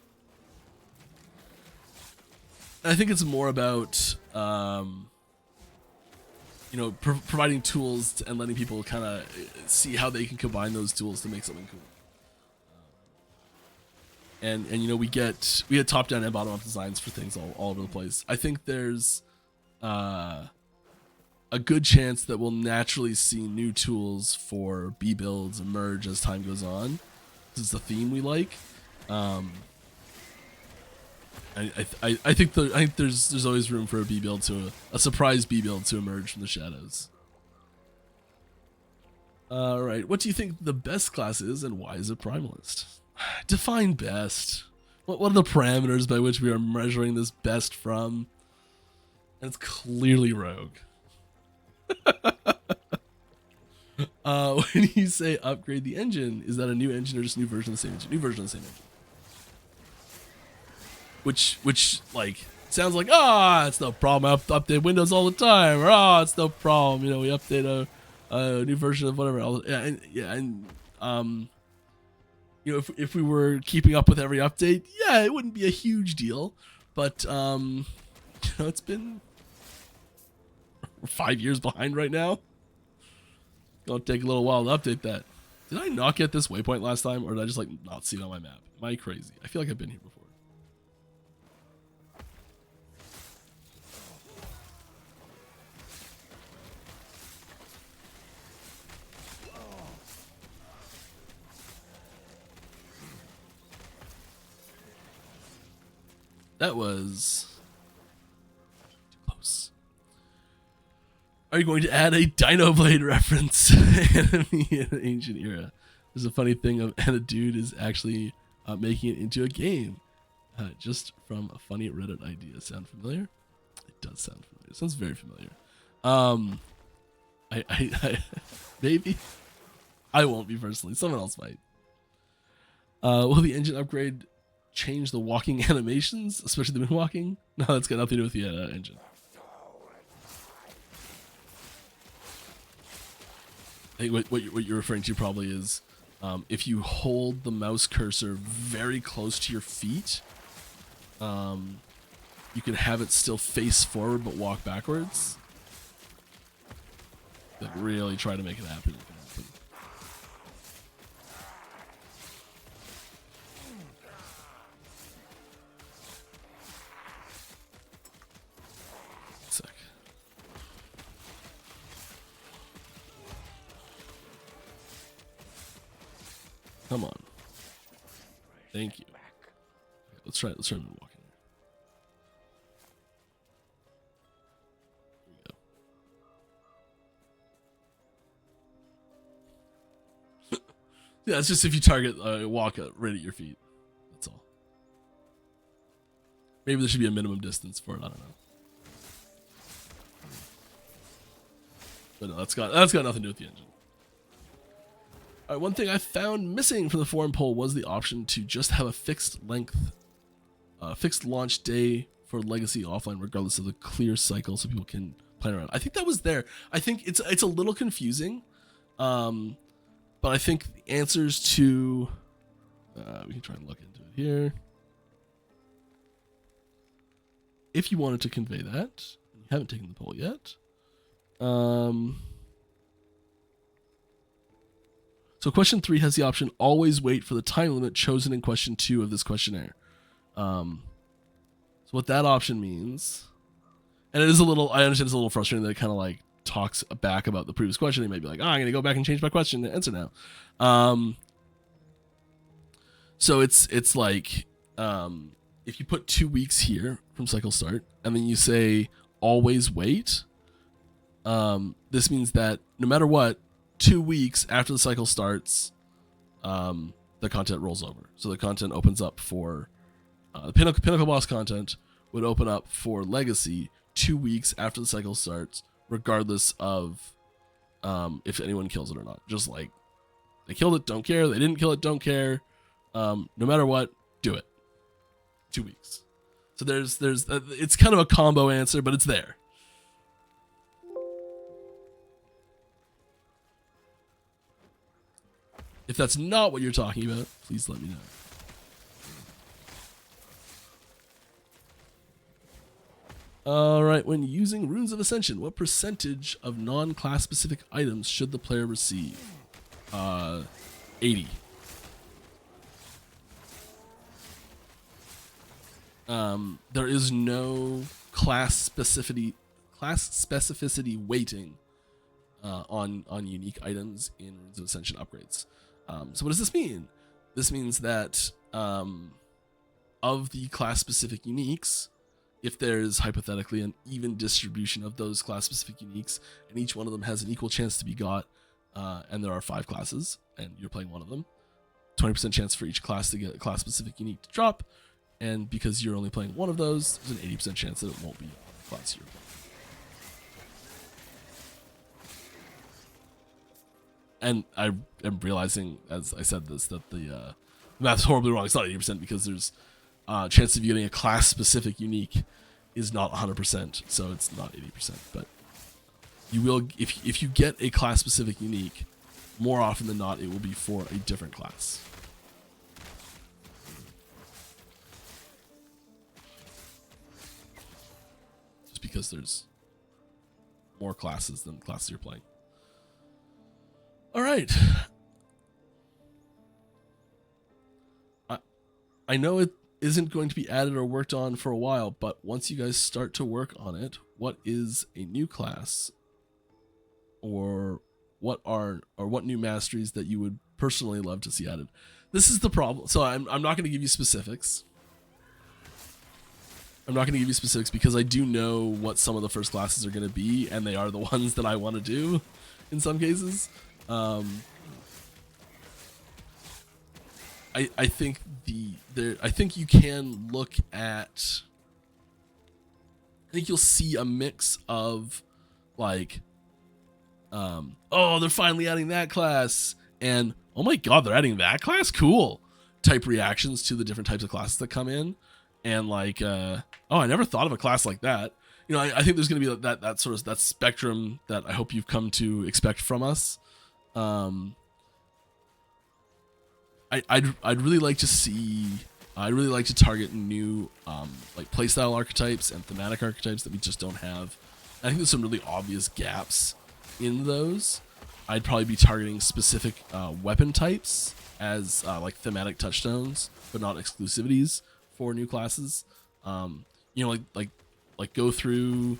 I think it's more about you know, providing tools and letting people kind of see how they can combine those tools to make something cool. And you know, we had top down and bottom up designs for things all over the place. I think there's a good chance that we'll naturally see new tools for B builds emerge as time goes on. This is the theme we like. I think there's always room for a B build a surprise B build to emerge from the shadows. All right, what do you think the best class is, and why is it primalist? Define best. What are the parameters by which we are measuring this best from? And it's clearly rogue. When you say upgrade the engine, is that a new engine or just a new version of the same engine? New version of the same engine. Which like sounds like, it's no problem. I update Windows all the time, or it's no problem. You know, we update a new version of whatever. And you know, if we were keeping up with every update, yeah, it wouldn't be a huge deal. But you know, it's been 5 years behind right now. It'll take a little while to update that. Did I not get this waypoint last time, or did I just like not see it on my map? Am I crazy? I feel like I've been here before. That was too close. Are you going to add a Dino Blade reference? Enemy in Ancient Era. There's a funny thing of, and a dude is actually making it into a game. Just from a funny Reddit idea. Sound familiar? It does sound familiar. It sounds very familiar. I maybe I won't be personally. Someone else might. Will the engine upgrade change the walking animations, especially the moonwalking? No, that's got nothing to do with the engine. I think what you're referring to probably is if you hold the mouse cursor very close to your feet, you can have it still face forward but walk backwards. Like, really try to make it happen. Sec. Come on. Thank you. Okay, let's try moonwalking. Here we go. Yeah, it's just if you target walk right at your feet. That's all. Maybe there should be a minimum distance for it. I don't know. But no, that's got nothing to do with the engine. All right, one thing I found missing from the forum poll was the option to just have a fixed launch day for Legacy offline, regardless of the clear cycle, so people can plan around. I think that was there. I think it's a little confusing, but I think the answers to we can try and look into it here. If you wanted to convey that, you haven't taken the poll yet. So question 3 has the option always wait for the time limit chosen in question 2 of this questionnaire. So what that option means, and it is a little, I understand it's a little frustrating that it kind of like talks back about the previous question. They might be like, I'm going to go back and change my question and answer now. So it's like, if you put 2 weeks here from cycle start, and then you say always wait, this means that no matter what, 2 weeks after the cycle starts, the content rolls over. So the content opens up for the Pinnacle boss content would open up for Legacy 2 weeks after the cycle starts, regardless of if anyone kills it or not. Just like they killed it, don't care. They didn't kill it, don't care. No matter what, do it. 2 weeks. So there's it's kind of a combo answer, but it's there. If that's not what you're talking about, please let me know. All right, when using Runes of Ascension, what percentage of non-class specific items should the player receive? 80. There is no class specificity weighting on unique items in Runes of Ascension upgrades. So what does this mean? This means that of the class-specific uniques, if there's hypothetically an even distribution of those class-specific uniques, and each one of them has an equal chance to be got, and there are 5 classes, and you're playing one of them, 20% chance for each class to get a class-specific unique to drop, and because you're only playing one of those, there's an 80% chance that it won't be a class you're playing. And I am realizing, as I said this, that the math's horribly wrong. It's not 80% because there's chance of you getting a class-specific unique is not 100%, so it's not 80%. But you will, if you get a class-specific unique, more often than not, it will be for a different class. Just because there's more classes than classes you're playing. All right. I know it isn't going to be added or worked on for a while, but once you guys start to work on it, what is a new class, or what new masteries that you would personally love to see added? This is the problem. So I'm not going to give you specifics. I'm not going to give you specifics because I do know what some of the first classes are going to be, and they are the ones that I want to do in some cases. I think I think you can look at, I think you'll see a mix of like, oh, they're finally adding that class, and oh my god, they're adding that class, cool, type reactions to the different types of classes that come in, and like, oh, I never thought of a class like that. You know, I think there's going to be that sort of that spectrum that I hope you've come to expect from us. I'd really like to see. I'd really like to target new like playstyle archetypes and thematic archetypes that we just don't have. I think there's some really obvious gaps in those. I'd probably be targeting specific weapon types as like thematic touchstones, but not exclusivities for new classes. You know, like go through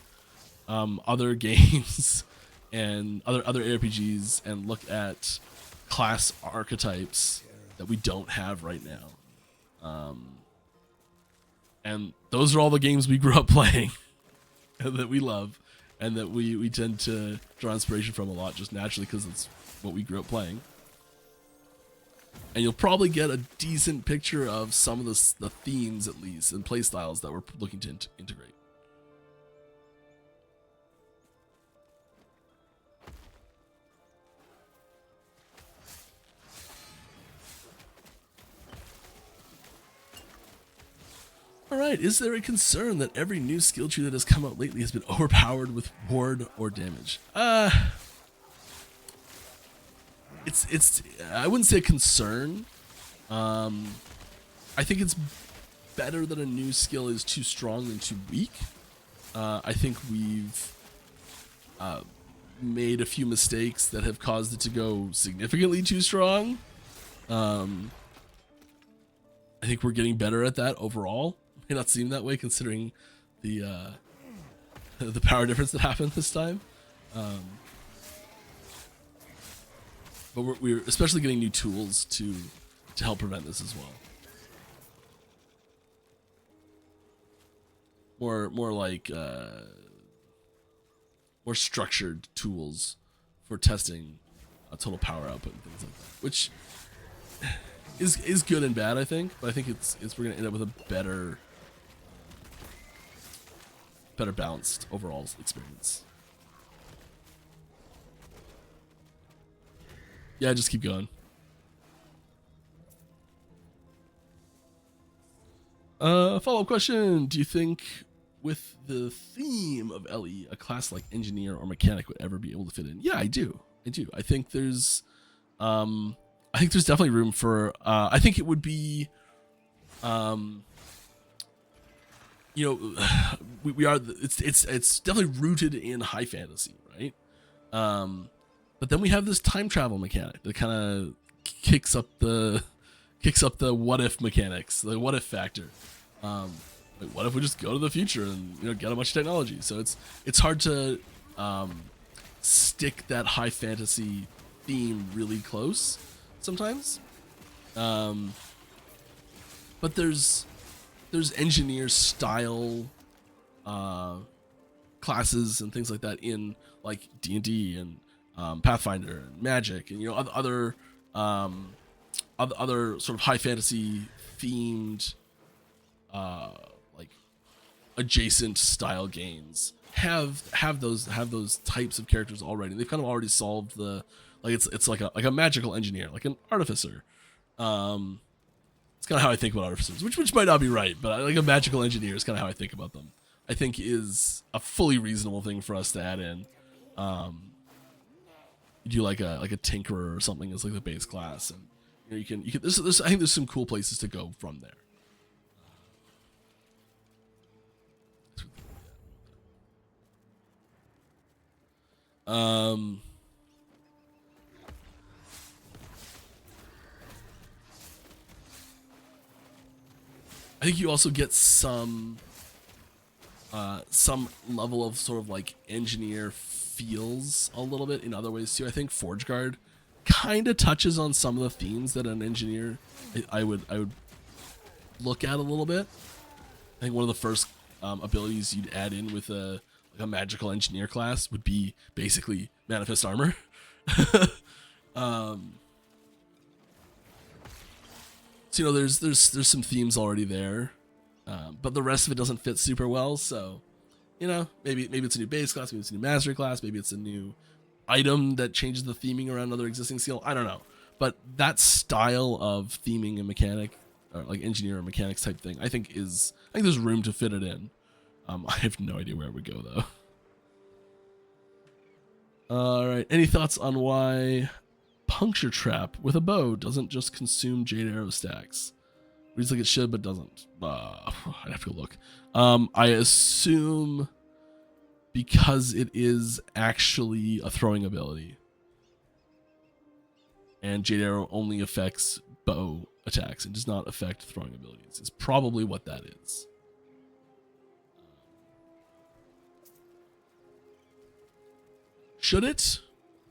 other games and other RPGs and look at class archetypes that we don't have right now. And those are all the games we grew up playing and that we love and that we tend to draw inspiration from a lot just naturally because it's what we grew up playing. and you'll probably get a decent picture of some of the themes, at least, and playstyles that we're looking to integrate. Alright, is there a concern that every new skill tree that has come out lately has been overpowered with ward or damage? It's I wouldn't say a concern. I think it's better that a new skill is too strong than too weak. I think we've made a few mistakes that have caused it to go significantly too strong. I think we're getting better at that overall. May not seem that way considering the power difference that happened this time. But we're especially getting new tools to help prevent this as well. More like more structured tools for testing total power output and things like that, which is good and bad, I think. But I think we're gonna end up with a better balanced overall experience. Yeah, just keep going. Follow-up question. Do you think with the theme of LE, a class like engineer or mechanic would ever be able to fit in? Yeah, I do. I think there's definitely room for, I think it would be, it's definitely rooted in high fantasy, right? But then we have this time travel mechanic that kind of kicks up the what if mechanics, the what if factor. Like what if we just go to the future and get a bunch of technology? So it's hard to stick that high fantasy theme really close sometimes. But there's engineer style classes and things like that in like D&D and Pathfinder and Magic and other sort of high fantasy themed like adjacent style games have those types of characters already. They've kind of already solved the it's like a magical engineer, like an artificer. It's kind of how I think about artificers, which might not be right, but like a magical engineer is kind of how I think about them. I think is a fully reasonable thing for us to add in. You do like a tinkerer or something as like the base class, and you can there's I think there's some cool places to go from there. I think you also get some level of sort of like engineer feels a little bit in other ways too. I think ForgeGuard kind of touches on some of the themes that an engineer I would look at a little bit. I think one of the first abilities you'd add in with a magical engineer class would be basically manifest armor. So there's some themes already there, but the rest of it doesn't fit super well. So maybe it's a new base class, maybe it's a new mastery class, maybe it's a new item that changes the theming around another existing skill. I don't know, but that style of theming and mechanic, or like engineer or mechanics type thing, I think there's room to fit it in. I have no idea where it would go though. All right, any thoughts on why Puncture Trap with a bow doesn't just consume Jade Arrow stacks? Reads like it should, but doesn't. I'd have to go look. I assume because it is actually a throwing ability, and Jade Arrow only affects bow attacks and does not affect throwing abilities. Is probably what that is. Should it?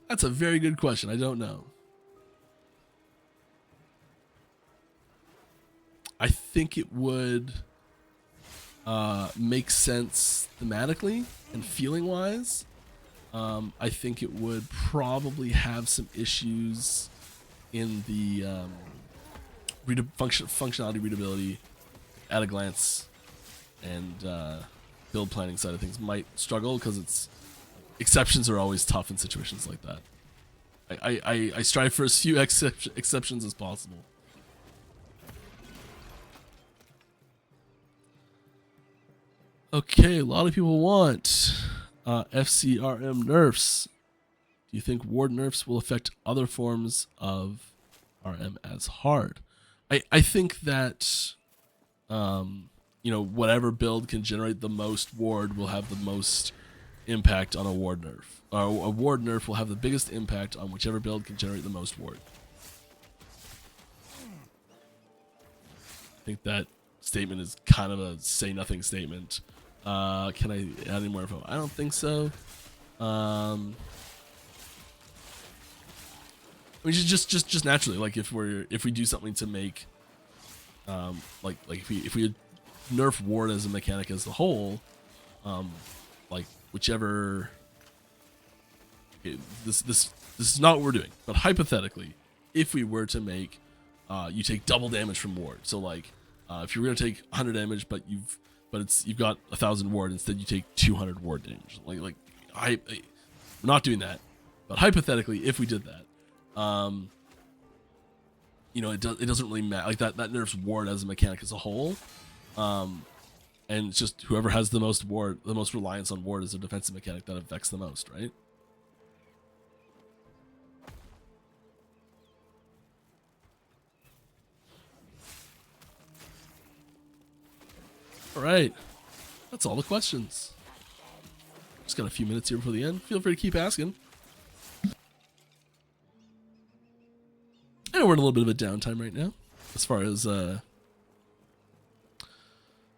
That's a very good question. I don't know. I think it would make sense thematically and feeling wise. I think it would probably have some issues in the functionality, readability at a glance, and build planning side of things might struggle because it's exceptions are always tough in situations like that. I strive for as few exceptions as possible. Okay, a lot of people want FCRM nerfs. Do you think ward nerfs will affect other forms of RM as hard? I think that whatever build can generate the most ward will have the most impact on a ward nerf. Or a ward nerf will have the biggest impact on whichever build can generate the most ward. I think that statement is kind of a say nothing statement. Can I add any more info? I don't think so. I mean, just naturally, like if we do something to make, like if we nerf ward as a mechanic as a whole, like whichever. Okay, this is not what we're doing, but hypothetically, if we were to make, you take double damage from ward. So like, if you're gonna take 100 damage, but you've got 1,000 ward, instead you take 200 ward damage. We're not doing that, but hypothetically, if we did that, it doesn't really matter. Like that nerfs ward as a mechanic as a whole, and it's just whoever has the most ward, the most reliance on ward as a defensive mechanic that affects the most, right? All right, that's all the questions. Just got a few minutes here before the end. Feel free to keep asking. I know we're in a little bit of a downtime right now, as far as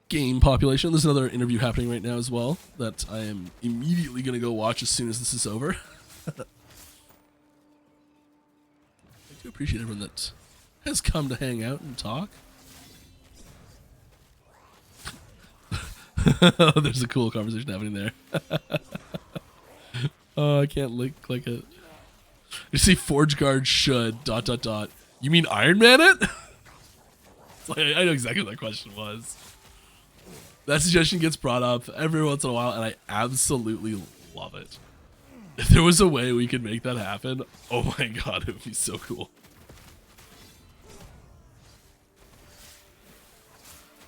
game population. There's another interview happening right now as well that I am immediately going to go watch as soon as this is over. I do appreciate everyone that has come to hang out and talk. There's a cool conversation happening there. Oh, I can't click it. You see, Forge Guard should ... You mean Iron Man it? It's like, I know exactly what that question was. That suggestion gets brought up every once in a while, and I absolutely love it. If there was a way we could make that happen, oh my god, it would be so cool.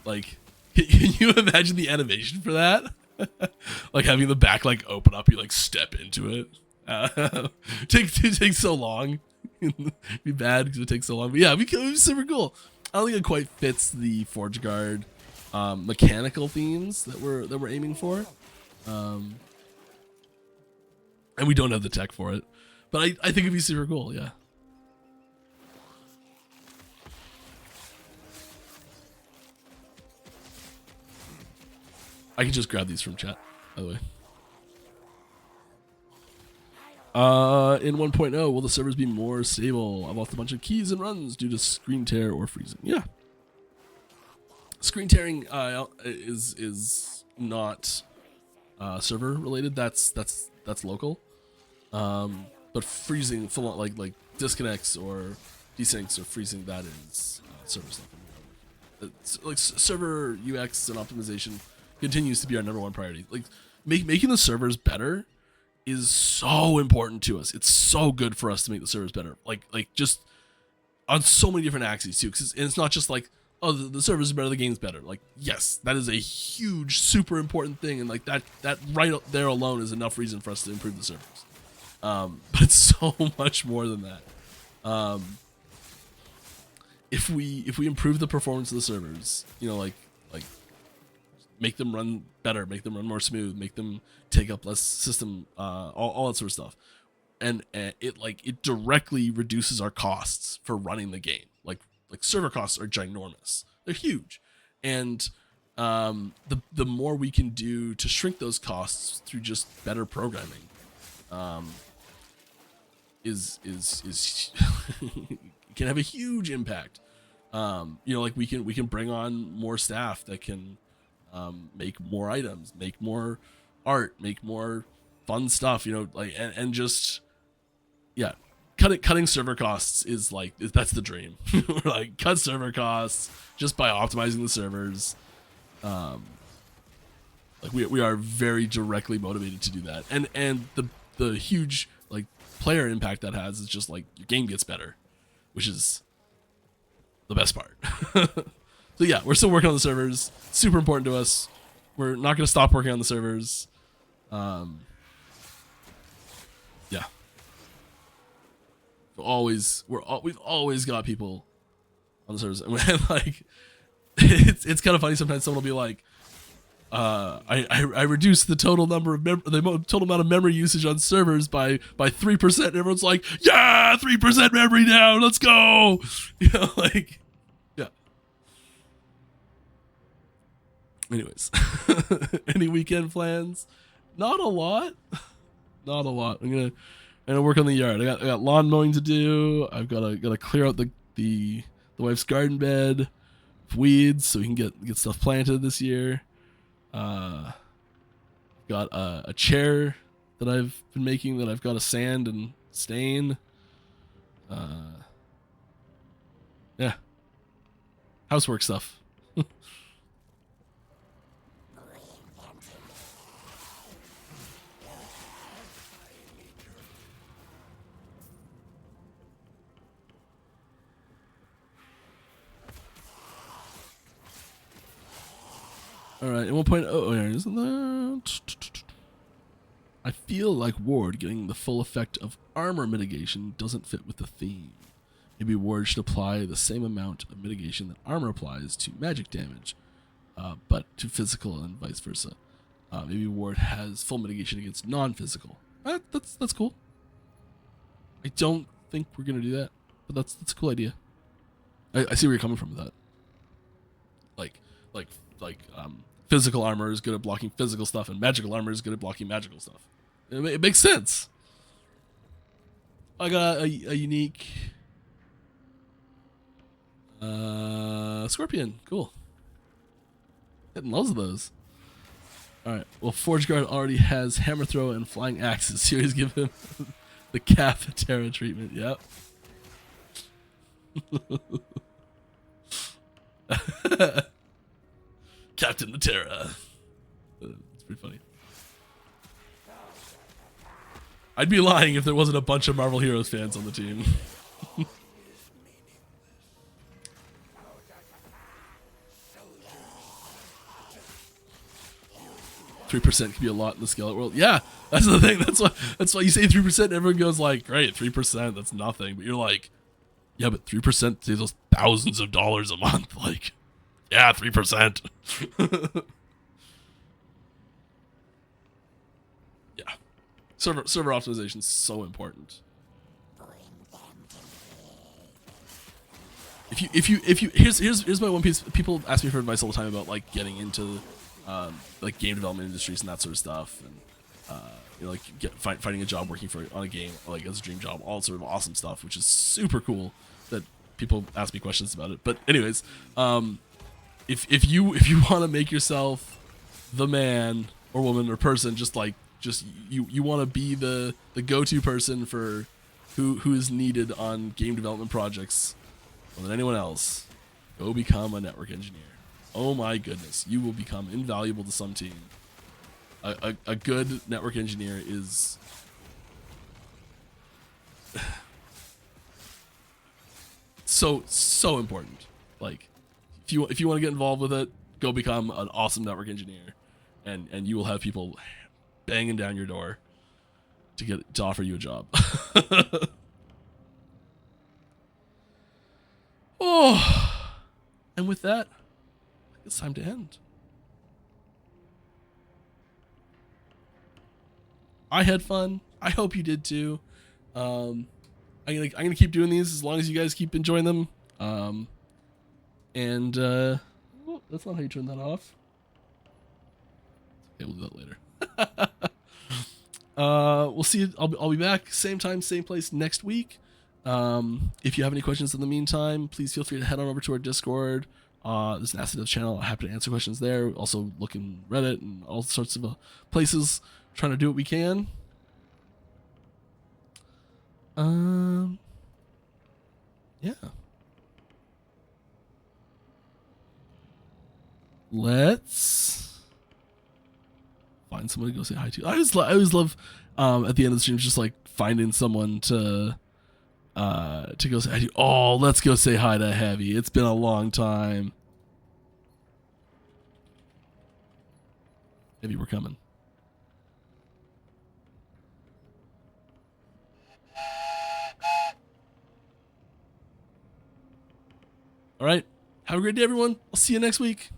Like, can you imagine the animation for that? Like having the back like open up, you like step into it. It takes so long. Be bad because it takes so long. But yeah, it would be super cool. I don't think it quite fits the Forge Guard mechanical themes that we're aiming for. And we don't have the tech for it. But I think it'd be super cool, yeah. I can just grab these from chat, by the way. In 1.0, will the servers be more stable? I've lost a bunch of keys and runs due to screen tear or freezing. Yeah. Screen tearing is not server related. That's local. But freezing, full on, like disconnects or desyncs or freezing, that is server stuff. It's like server UX and optimization continues to be our #1 priority. Like making the servers better is so important to us. It's so good for us to make the servers better. Like just on so many different axes too. And it's not just like, oh, the servers are better, the game's better. Like, yes, that is a huge, super important thing, and like that right there alone is enough reason for us to improve the servers. But it's so much more than that. If we improve the performance of the servers, like make them run better, make them run more smooth, make them take up less system, all that sort of stuff, and it directly reduces our costs for running the game. Like server costs are ginormous; they're huge, and the more we can do to shrink those costs through just better programming, is can have a huge impact. Like we can bring on more staff that can make more items, make more art, make more fun stuff, and just, yeah, cutting server costs is like that's the dream. We're like cut server costs just by optimizing the servers. Like we are very directly motivated to do that, and the huge like player impact that has is just like your game gets better, which is the best part. So yeah, we're still working on the servers. Super important to us. We're not going to stop working on the servers. Yeah. We've always got people on the servers, and like it's kind of funny sometimes. Someone will be like, I reduced the total number of total amount of memory usage on servers by 3%. And everyone's like, yeah, 3% memory down. Let's go. You know, like, yeah. Anyways, any weekend plans? Not a lot. Not a lot. I'm gonna work on the yard. I got lawn mowing to do. I've gotta clear out the wife's garden bed of weeds so we can get stuff planted this year. Got a chair that I've been making that I've got to sand and stain. Yeah. Housework stuff. All right, and 1.0. Oh, yeah, isn't that? I feel like Ward getting the full effect of armor mitigation doesn't fit with the theme. Maybe Ward should apply the same amount of mitigation that armor applies to magic damage, but to physical and vice versa. Maybe Ward has full mitigation against non-physical. That's cool. I don't think we're gonna do that, but that's a cool idea. I see where you're coming from with that. Like physical armor is good at blocking physical stuff, and magical armor is good at blocking magical stuff. It makes sense. I got a unique scorpion. Cool. Getting loads of those. Alright, well, Forge Guard already has hammer throw and flying axes. So he's give him the Cap Eterra treatment. Yep. Captain Eterra. It's pretty funny. I'd be lying if there wasn't a bunch of Marvel Heroes fans on the team. 3% can be a lot in the skeleton world. Yeah, that's the thing. That's why you say 3%. And everyone goes like, "Great, 3%. That's nothing." But you're like, "Yeah, but 3% saves us thousands of dollars a month." Like, yeah, 3%. Yeah, server optimization is so important. If you here's my one piece. People ask me for advice all the time about like getting into like game development industries and that sort of stuff, and you know, like finding a job working on a game like as a dream job, all sort of awesome stuff, which is super cool that people ask me questions about it. But anyways, if you want to make yourself the man or woman or person, just you want to be the go-to person for who is needed on game development projects more than anyone else, go become a network engineer. Oh my goodness, you will become invaluable to some team. A good network engineer is so important. Like, if you want to get involved with it, go become an awesome network engineer, and you will have people banging down your door to offer you a job. Oh, and with that, it's time to end. I had fun. I hope you did too. I'm gonna keep doing these as long as you guys keep enjoying them. Oh, that's not how you turn that off. Okay, we'll do that later. We'll see. I'll be back same time, same place next week. If you have any questions in the meantime, please feel free to head on over to our Discord. There's an Last Epoch channel. I'm happy to answer questions there. Also look in Reddit and all sorts of places, trying to do what we can. Yeah. Let's find someone to go say hi to. I always love at the end of the stream just like finding someone to go say hi to. Oh, let's go say hi to Heavy. It's been a long time. Heavy, we're coming. All right. Have a great day, everyone. I'll see you next week.